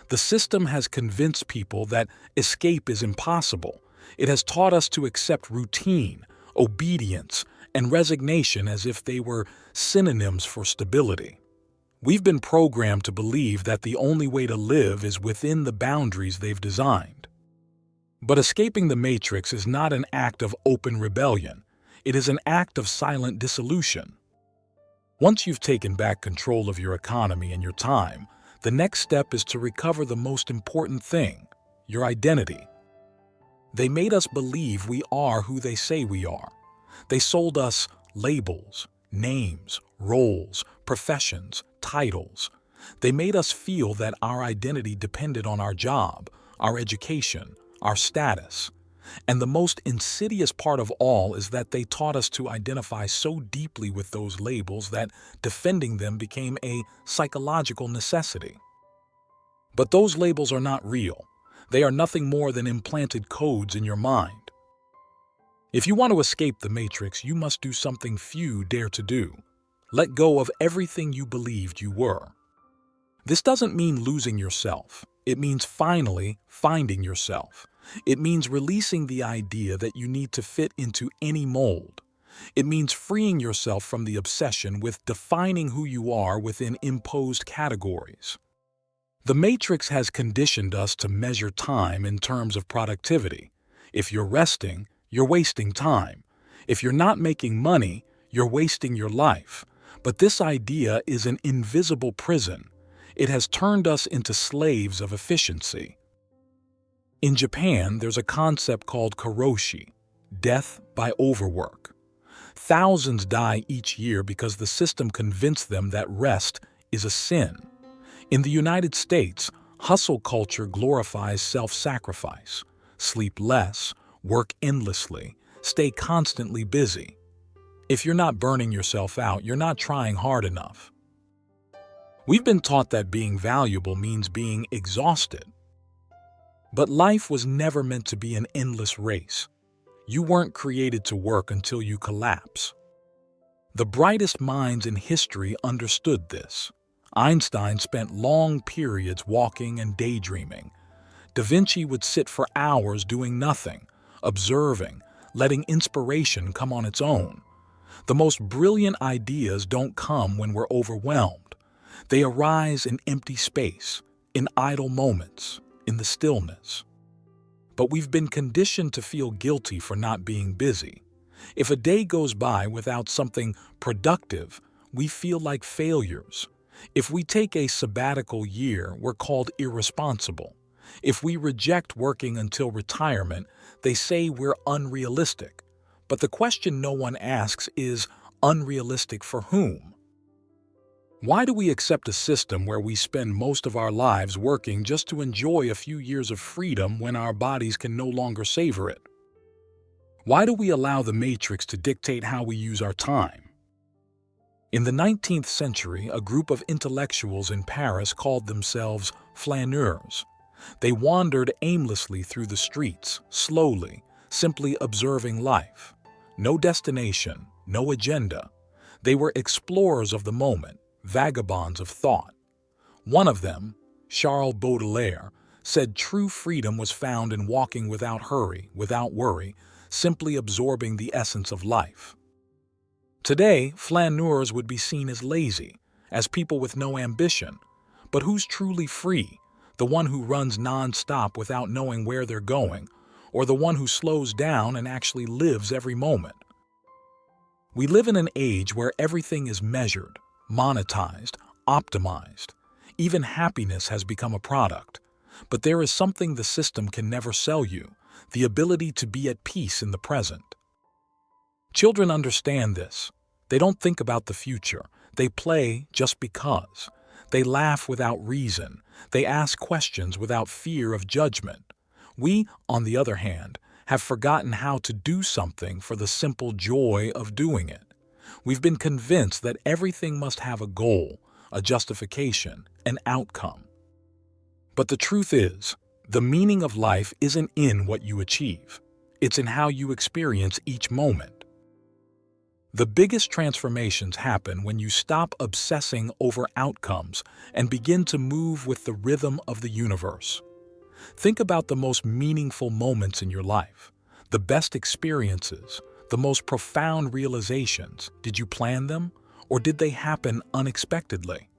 The system has convinced people that escape is impossible. It has taught us to accept routine, obedience, and resignation as if they were synonyms for stability. We've been programmed to believe that the only way to live is within the boundaries they've designed. But escaping the Matrix is not an act of open rebellion. It is an act of silent dissolution. Once you've taken back control of your economy and your time, the next step is to recover the most important thing: your identity. They made us believe we are who they say we are. They sold us labels, names, roles, professions, titles. They made us feel that our identity depended on our job, our education, our status. And the most insidious part of all is that they taught us to identify so deeply with those labels that defending them became a psychological necessity. But those labels are not real. They are nothing more than implanted codes in your mind. If you want to escape the Matrix, you must do something few dare to do. Let go of everything you believed you were. This doesn't mean losing yourself. It means finally finding yourself. It means releasing the idea that you need to fit into any mold. It means freeing yourself from the obsession with defining who you are within imposed categories. The Matrix has conditioned us to measure time in terms of productivity. If you're resting, you're wasting time. If you're not making money, you're wasting your life. But this idea is an invisible prison. It has turned us into slaves of efficiency. In Japan, there's a concept called karoshi, death by overwork. Thousands die each year because the system convinced them that rest is a sin. In the United States, hustle culture glorifies self-sacrifice. Sleep less, work endlessly, stay constantly busy. If you're not burning yourself out, you're not trying hard enough. We've been taught that being valuable means being exhausted. But life was never meant to be an endless race. You weren't created to work until you collapse. The brightest minds in history understood this. Einstein spent long periods walking and daydreaming. Da Vinci would sit for hours doing nothing, observing, letting inspiration come on its own. The most brilliant ideas don't come when we're overwhelmed. They arise in empty space, in idle moments, in the stillness. But we've been conditioned to feel guilty for not being busy. If a day goes by without something productive, we feel like failures. If we take a sabbatical year, we're called irresponsible. If we reject working until retirement, they say we're unrealistic. But the question no one asks is, unrealistic for whom? Why do we accept a system where we spend most of our lives working just to enjoy a few years of freedom when our bodies can no longer savor it? Why do we allow the matrix to dictate how we use our time? In the 19th century, a group of intellectuals in Paris called themselves flaneurs. They wandered aimlessly through the streets, slowly, simply observing life. No destination, no agenda. They were explorers of the moment, vagabonds of thought. One of them, Charles Baudelaire, said true freedom was found in walking without hurry, without worry, simply absorbing the essence of life. Today, flaneurs would be seen as lazy, as people with no ambition. But who's truly free? The one who runs non-stop without knowing where they're going, or the one who slows down and actually lives every moment? We live in an age where everything is measured, monetized, optimized. Even happiness has become a product. But there is something the system can never sell you: the ability to be at peace in the present. Children understand this. They don't think about the future. They play just because. They laugh without reason. They ask questions without fear of judgment. We, on the other hand, have forgotten how to do something for the simple joy of doing it. We've been convinced that everything must have a goal, a justification, an outcome. But the truth is, the meaning of life isn't in what you achieve. It's in how you experience each moment. The biggest transformations happen when you stop obsessing over outcomes and begin to move with the rhythm of the universe. Think about the most meaningful moments in your life, the best experiences, the most profound realizations. Did you plan them, or did they happen unexpectedly?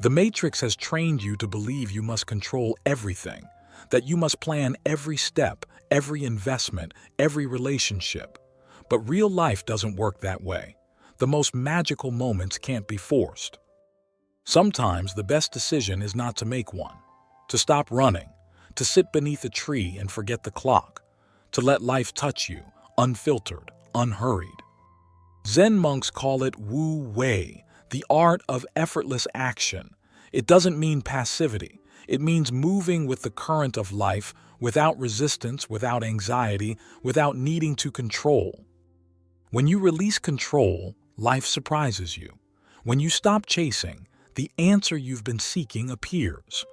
The Matrix has trained you to believe you must control everything, that you must plan every step, every investment, every relationship. But real life doesn't work that way. The most magical moments can't be forced. Sometimes the best decision is not to make one, to stop running, to sit beneath a tree and forget the clock, to let life touch you, unfiltered, unhurried. Zen monks call it Wu Wei, the art of effortless action. It doesn't mean passivity. It means moving with the current of life without resistance, without anxiety, without needing to control. When you release control, life surprises you. When you stop chasing, the answer you've been seeking appears.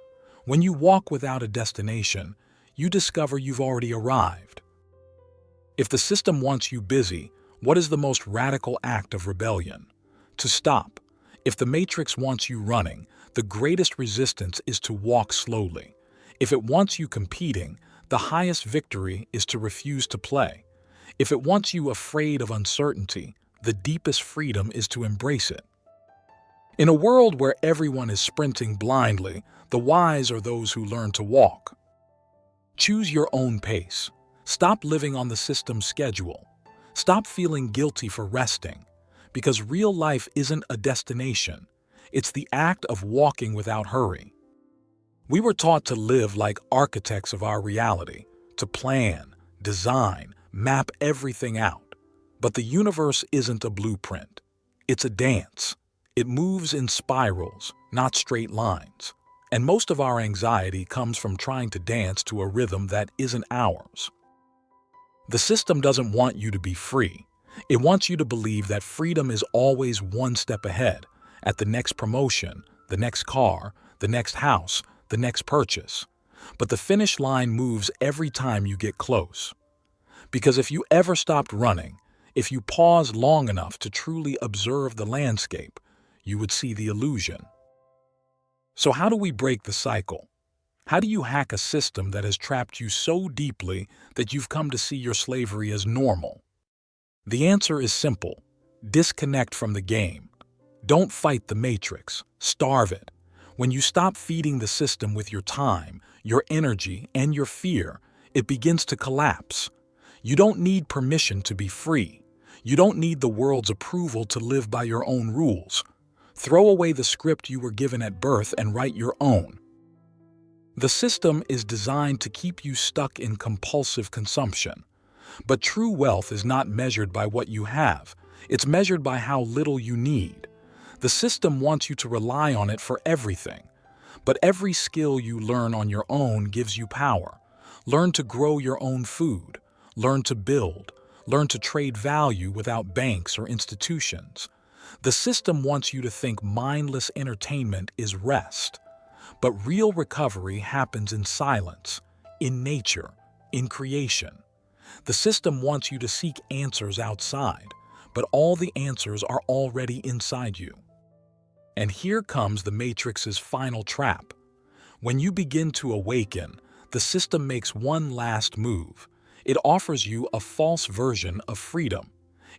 When you walk without a destination, you discover you've already arrived. If the system wants you busy, what is the most radical act of rebellion? To stop. If the Matrix wants you running, the greatest resistance is to walk slowly. If it wants you competing, the highest victory is to refuse to play. If it wants you afraid of uncertainty, the deepest freedom is to embrace it. In a world where everyone is sprinting blindly, the wise are those who learn to walk. Choose your own pace. Stop living on the system's schedule. Stop feeling guilty for resting, because real life isn't a destination. It's the act of walking without hurry. We were taught to live like architects of our reality, to plan, design, map everything out. But the universe isn't a blueprint. It's a dance. It moves in spirals, not straight lines. And most of our anxiety comes from trying to dance to a rhythm that isn't ours. The system doesn't want you to be free. It wants you to believe that freedom is always one step ahead, at the next promotion, the next car, the next house, the next purchase. But the finish line moves every time you get close. Because if you ever stopped running, if you paused long enough to truly observe the landscape, you would see the illusion. So how do we break the cycle? How do you hack a system that has trapped you so deeply that you've come to see your slavery as normal? The answer is simple. Disconnect from the game. Don't fight the matrix. Starve it. When you stop feeding the system with your time, your energy, and your fear, it begins to collapse. You don't need permission to be free. You don't need the world's approval to live by your own rules. Throw away the script you were given at birth and write your own. The system is designed to keep you stuck in compulsive consumption. But true wealth is not measured by what you have. It's measured by how little you need. The system wants you to rely on it for everything. But every skill you learn on your own gives you power. Learn to grow your own food. Learn to build. Learn to trade value without banks or institutions. The system wants you to think mindless entertainment is rest. But real recovery happens in silence, in nature, in creation. The system wants you to seek answers outside, but all the answers are already inside you. And here comes the Matrix's final trap. When you begin to awaken, the system makes one last move. It offers you a false version of freedom.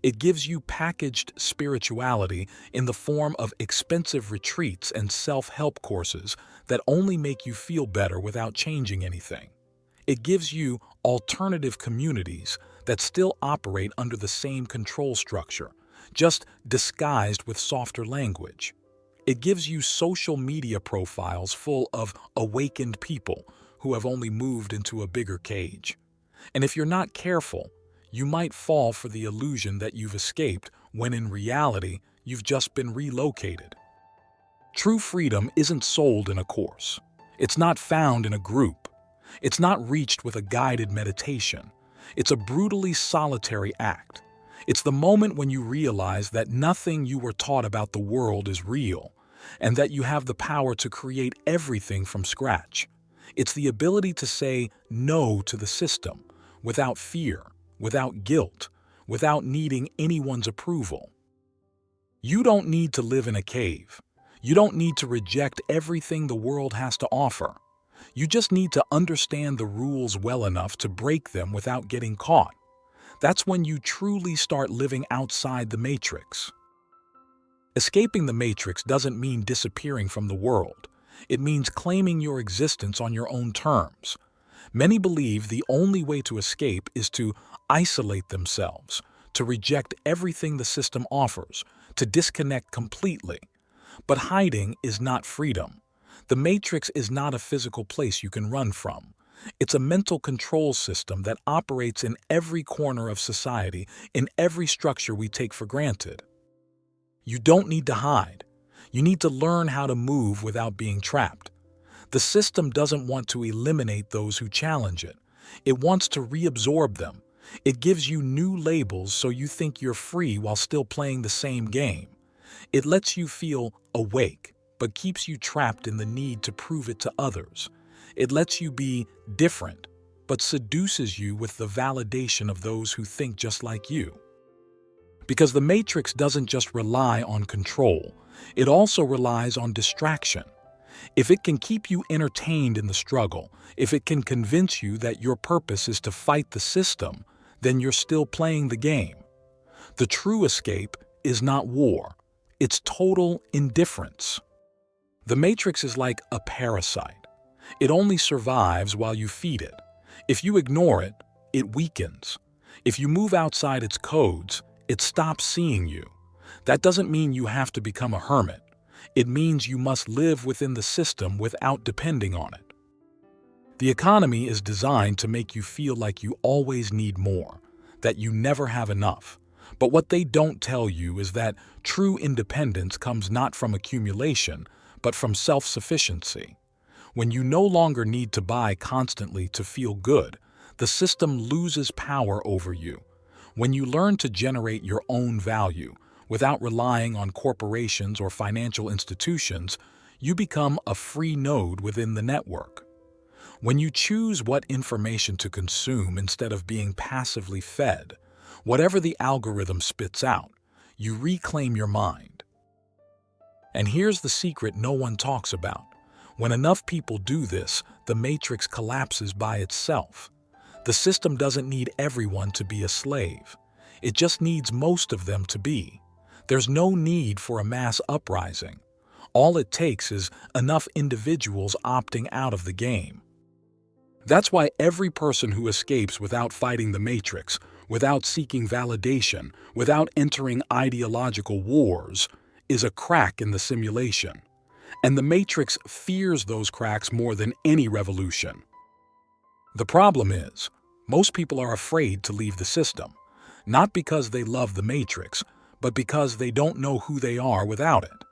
It gives you packaged spirituality in the form of expensive retreats and self-help courses that only make you feel better without changing anything. It gives you alternative communities that still operate under the same control structure, just disguised with softer language. It gives you social media profiles full of awakened people who have only moved into a bigger cage. And if you're not careful, you might fall for the illusion that you've escaped when in reality, you've just been relocated. True freedom isn't sold in a course. It's not found in a group. It's not reached with a guided meditation. It's a brutally solitary act. It's the moment when you realize that nothing you were taught about the world is real, and that you have the power to create everything from scratch. It's the ability to say no to the system without fear, without guilt, without needing anyone's approval. You don't need to live in a cave. You don't need to reject everything the world has to offer. You just need to understand the rules well enough to break them without getting caught. That's when you truly start living outside the matrix. Escaping the matrix doesn't mean disappearing from the world. It means claiming your existence on your own terms. Many believe the only way to escape is to isolate themselves, to reject everything the system offers, to disconnect completely. But hiding is not freedom. The matrix is not a physical place you can run from. It's a mental control system that operates in every corner of society, in every structure we take for granted. You don't need to hide. You need to learn how to move without being trapped. The system doesn't want to eliminate those who challenge it. It wants to reabsorb them. It gives you new labels so you think you're free while still playing the same game. It lets you feel awake, but keeps you trapped in the need to prove it to others. It lets you be different, but seduces you with the validation of those who think just like you. Because the matrix doesn't just rely on control, it also relies on distraction. If it can keep you entertained in the struggle, if it can convince you that your purpose is to fight the system, then you're still playing the game. The true escape is not war. It's total indifference. The matrix is like a parasite. It only survives while you feed it. If you ignore it, it weakens. If you move outside its codes, it stops seeing you. That doesn't mean you have to become a hermit. It means you must live within the system without depending on it. The economy is designed to make you feel like you always need more, that you never have enough. But what they don't tell you is that true independence comes not from accumulation, but from self-sufficiency. When you no longer need to buy constantly to feel good, the system loses power over you. When you learn to generate your own value without relying on corporations or financial institutions, you become a free node within the network. When you choose what information to consume instead of being passively fed, whatever the algorithm spits out, you reclaim your mind. And here's the secret no one talks about. When enough people do this, the matrix collapses by itself. The system doesn't need everyone to be a slave. It just needs most of them to be. There's no need for a mass uprising. All it takes is enough individuals opting out of the game. That's why every person who escapes without fighting the matrix, without seeking validation, without entering ideological wars, is a crack in the simulation. And the matrix fears those cracks more than any revolution. The problem is, most people are afraid to leave the system, not because they love the matrix, but because they don't know who they are without it.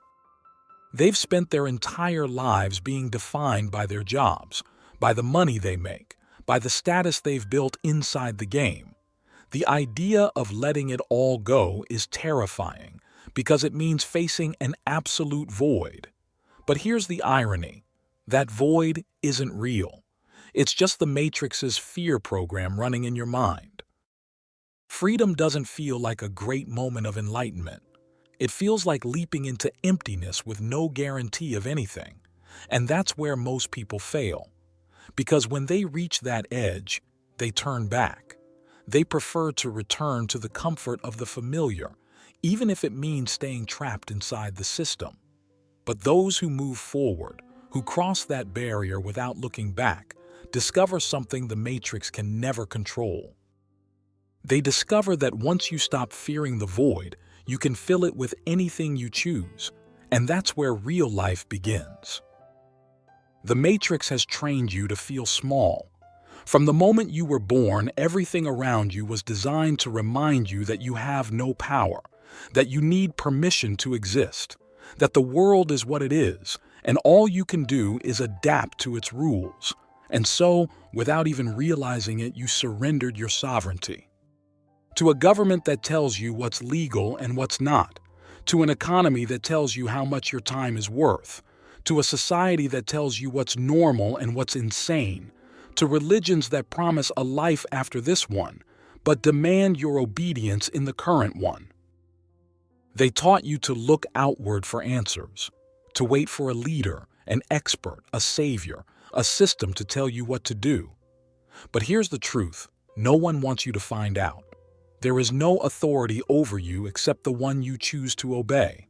They've spent their entire lives being defined by their jobs, by the money they make, by the status they've built inside the game. The idea of letting it all go is terrifying because it means facing an absolute void. But here's the irony. That void isn't real. It's just the Matrix's fear program running in your mind. Freedom doesn't feel like a great moment of enlightenment. It feels like leaping into emptiness with no guarantee of anything. And that's where most people fail. Because when they reach that edge, they turn back. They prefer to return to the comfort of the familiar, even if it means staying trapped inside the system. But those who move forward, who cross that barrier without looking back, discover something the Matrix can never control. They discover that once you stop fearing the void, you can fill it with anything you choose, and that's where real life begins. The Matrix has trained you to feel small. From the moment you were born, everything around you was designed to remind you that you have no power, that you need permission to exist, that the world is what it is, and all you can do is adapt to its rules. And so, without even realizing it, you surrendered your sovereignty. To a government that tells you what's legal and what's not, to an economy that tells you how much your time is worth, to a society that tells you what's normal and what's insane, to religions that promise a life after this one, but demand your obedience in the current one. They taught you to look outward for answers, to wait for a leader, an expert, a savior, a system to tell you what to do. But here's the truth, no one wants you to find out. There is no authority over you except the one you choose to obey.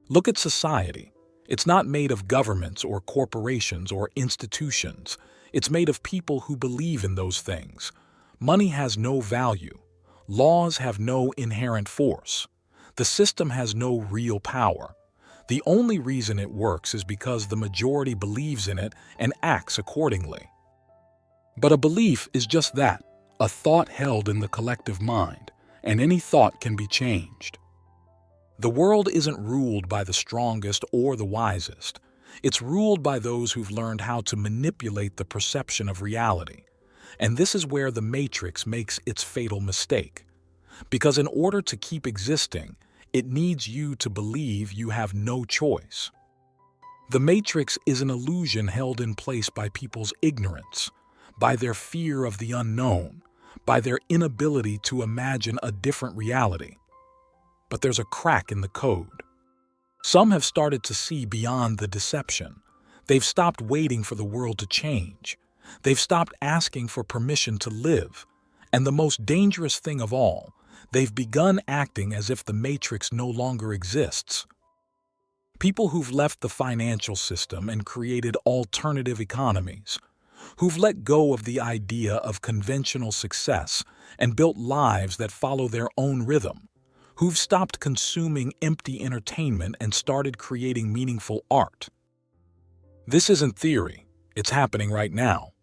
Look at society. It's not made of governments or corporations or institutions. It's made of people who believe in those things. Money has no value. Laws have no inherent force. The system has no real power. The only reason it works is because the majority believes in it and acts accordingly. But a belief is just that, a thought held in the collective mind, and any thought can be changed. The world isn't ruled by the strongest or the wisest. It's ruled by those who've learned how to manipulate the perception of reality. And this is where the Matrix makes its fatal mistake. Because in order to keep existing, it needs you to believe you have no choice. The Matrix is an illusion held in place by people's ignorance, by their fear of the unknown, by their inability to imagine a different reality. But there's a crack in the code. Some have started to see beyond the deception. They've stopped waiting for the world to change. They've stopped asking for permission to live. And the most dangerous thing of all, they've begun acting as if the Matrix no longer exists. People who've left the financial system and created alternative economies, who've let go of the idea of conventional success and built lives that follow their own rhythm, who've stopped consuming empty entertainment and started creating meaningful art. This isn't theory, it's happening right now.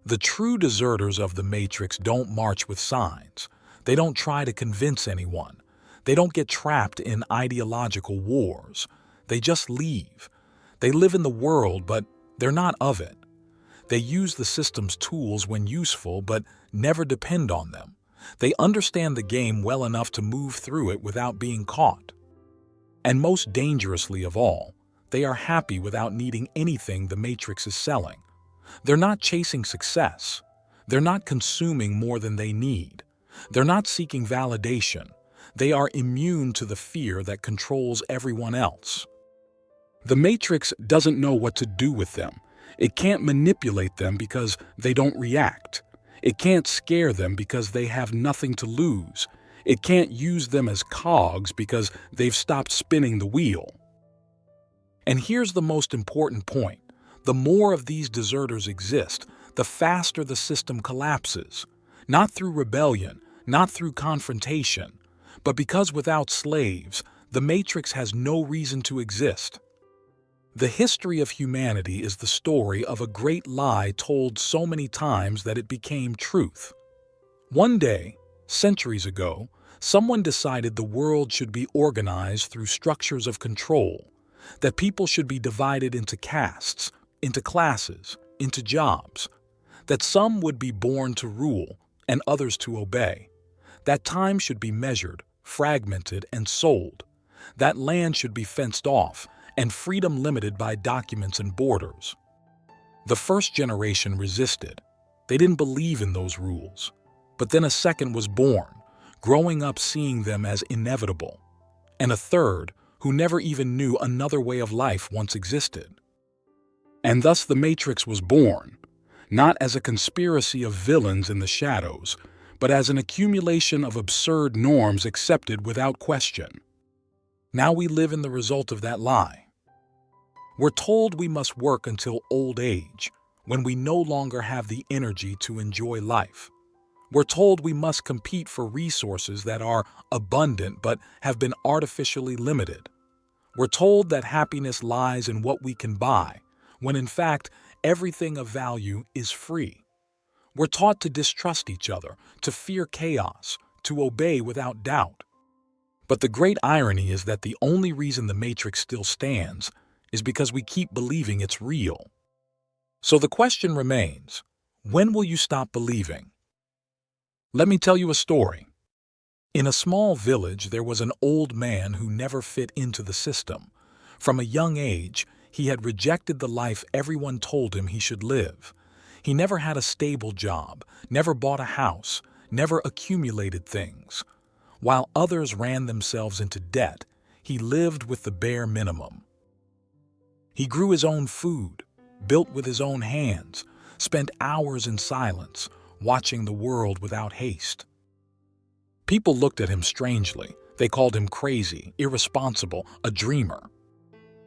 The true deserters of the Matrix don't march with signs. They don't try to convince anyone. They don't get trapped in ideological wars. They just leave. They live in the world, but they're not of it. They use the system's tools when useful, but never depend on them. They understand the game well enough to move through it without being caught. And most dangerously of all, they are happy without needing anything the Matrix is selling. They're not chasing success. They're not consuming more than they need. They're not seeking validation. They are immune to the fear that controls everyone else. The Matrix doesn't know what to do with them. It can't manipulate them because they don't react. It can't scare them because they have nothing to lose. It can't use them as cogs because they've stopped spinning the wheel. And here's the most important point. The more of these deserters exist, the faster the system collapses. Not through rebellion, not through confrontation, but because without slaves, the Matrix has no reason to exist. The history of humanity is the story of a great lie told so many times that it became truth. One day, centuries ago, someone decided the world should be organized through structures of control, that people should be divided into castes, into classes, into jobs, that some would be born to rule and others to obey, that time should be measured, fragmented, and sold, that land should be fenced off, and freedom limited by documents and borders. The first generation resisted. They didn't believe in those rules. But then a second was born, growing up seeing them as inevitable, and a third who never even knew another way of life once existed. And thus the Matrix was born, not as a conspiracy of villains in the shadows, but as an accumulation of absurd norms accepted without question. Now we live in the result of that lie. We're told we must work until old age, when we no longer have the energy to enjoy life. We're told we must compete for resources that are abundant but have been artificially limited. We're told that happiness lies in what we can buy, when in fact, everything of value is free. We're taught to distrust each other, to fear chaos, to obey without doubt. But the great irony is that the only reason the Matrix still stands is because we keep believing it's real. So the question remains, when will you stop believing? Let me tell you a story. In a small village, there was an old man who never fit into the system. From a young age, he had rejected the life everyone told him he should live. He never had a stable job, never bought a house, never accumulated things. While others ran themselves into debt, he lived with the bare minimum. He grew his own food, built with his own hands, spent hours in silence, watching the world without haste. People looked at him strangely. They called him crazy, irresponsible, a dreamer.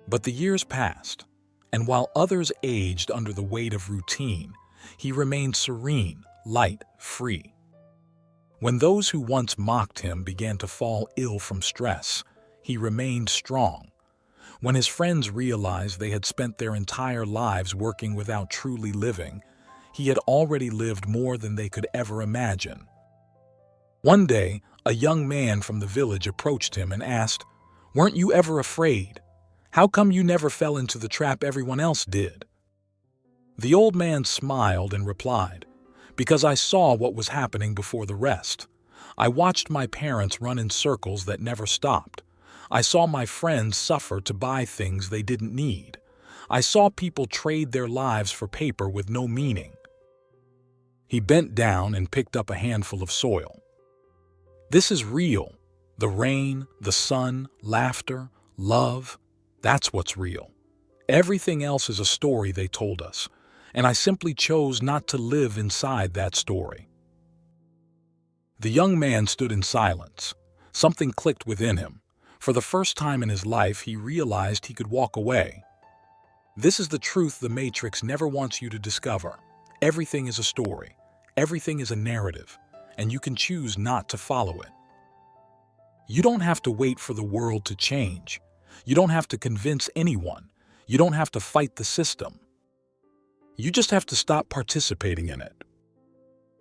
But the years passed, and while others aged under the weight of routine, he remained serene, light, free. When those who once mocked him began to fall ill from stress, he remained strong. When his friends realized they had spent their entire lives working without truly living, he had already lived more than they could ever imagine. One day, a young man from the village approached him and asked, "Weren't you ever afraid? How come you never fell into the trap everyone else did?" The old man smiled and replied, "Because I saw what was happening before the rest. I watched my parents run in circles that never stopped. I saw my friends suffer to buy things they didn't need. I saw people trade their lives for paper with no meaning." He bent down and picked up a handful of soil. This is real. The rain, the sun, laughter, love, that's what's real. Everything else is a story they told us, and I simply chose not to live inside that story. The young man stood in silence. Something clicked within him. For the first time in his life, he realized he could walk away. This is the truth the Matrix never wants you to discover. Everything is a story. Everything is a narrative, and you can choose not to follow it. You don't have to wait for the world to change. You don't have to convince anyone. You don't have to fight the system. You just have to stop participating in it.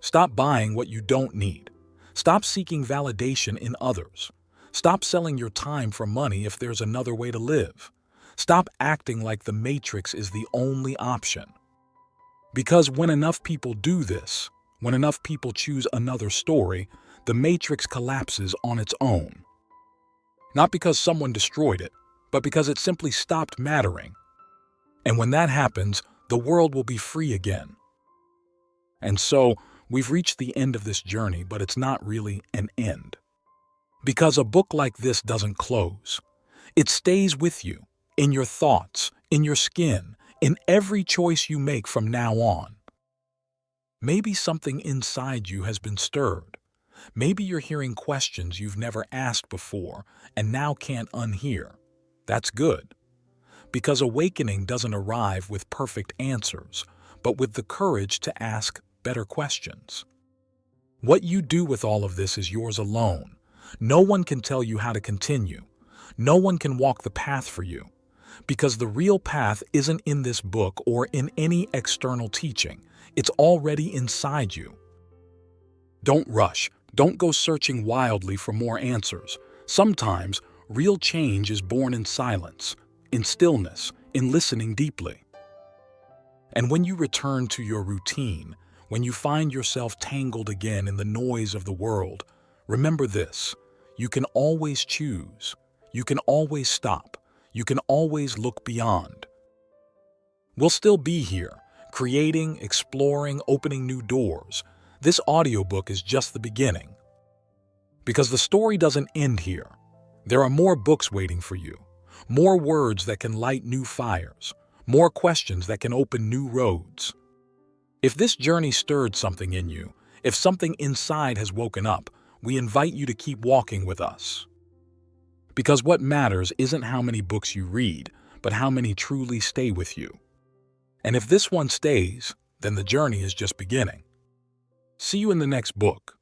Stop buying what you don't need. Stop seeking validation in others. Stop selling your time for money if there's another way to live. Stop acting like the Matrix is the only option. Because when enough people do this, when enough people choose another story, the matrix collapses on its own. Not because someone destroyed it, but because it simply stopped mattering. And when that happens, the world will be free again. And so, we've reached the end of this journey, but it's not really an end. Because a book like this doesn't close. It stays with you, in your thoughts, in your skin, in every choice you make from now on. Maybe something inside you has been stirred. Maybe you're hearing questions you've never asked before and now can't unhear. That's good. Because awakening doesn't arrive with perfect answers, but with the courage to ask better questions. What you do with all of this is yours alone. No one can tell you how to continue. No one can walk the path for you. Because the real path isn't in this book or in any external teaching. It's already inside you. Don't rush. Don't go searching wildly for more answers. Sometimes, real change is born in silence, in stillness, in listening deeply. And when you return to your routine, when you find yourself tangled again in the noise of the world, remember this: you can always choose. You can always stop. You can always look beyond. We'll still be here, creating, exploring, opening new doors. This audiobook is just the beginning. Because the story doesn't end here. There are more books waiting for you, more words that can light new fires, more questions that can open new roads. If this journey stirred something in you, if something inside has woken up, we invite you to keep walking with us. Because what matters isn't how many books you read, but how many truly stay with you. And if this one stays, then the journey is just beginning. See you in the next book.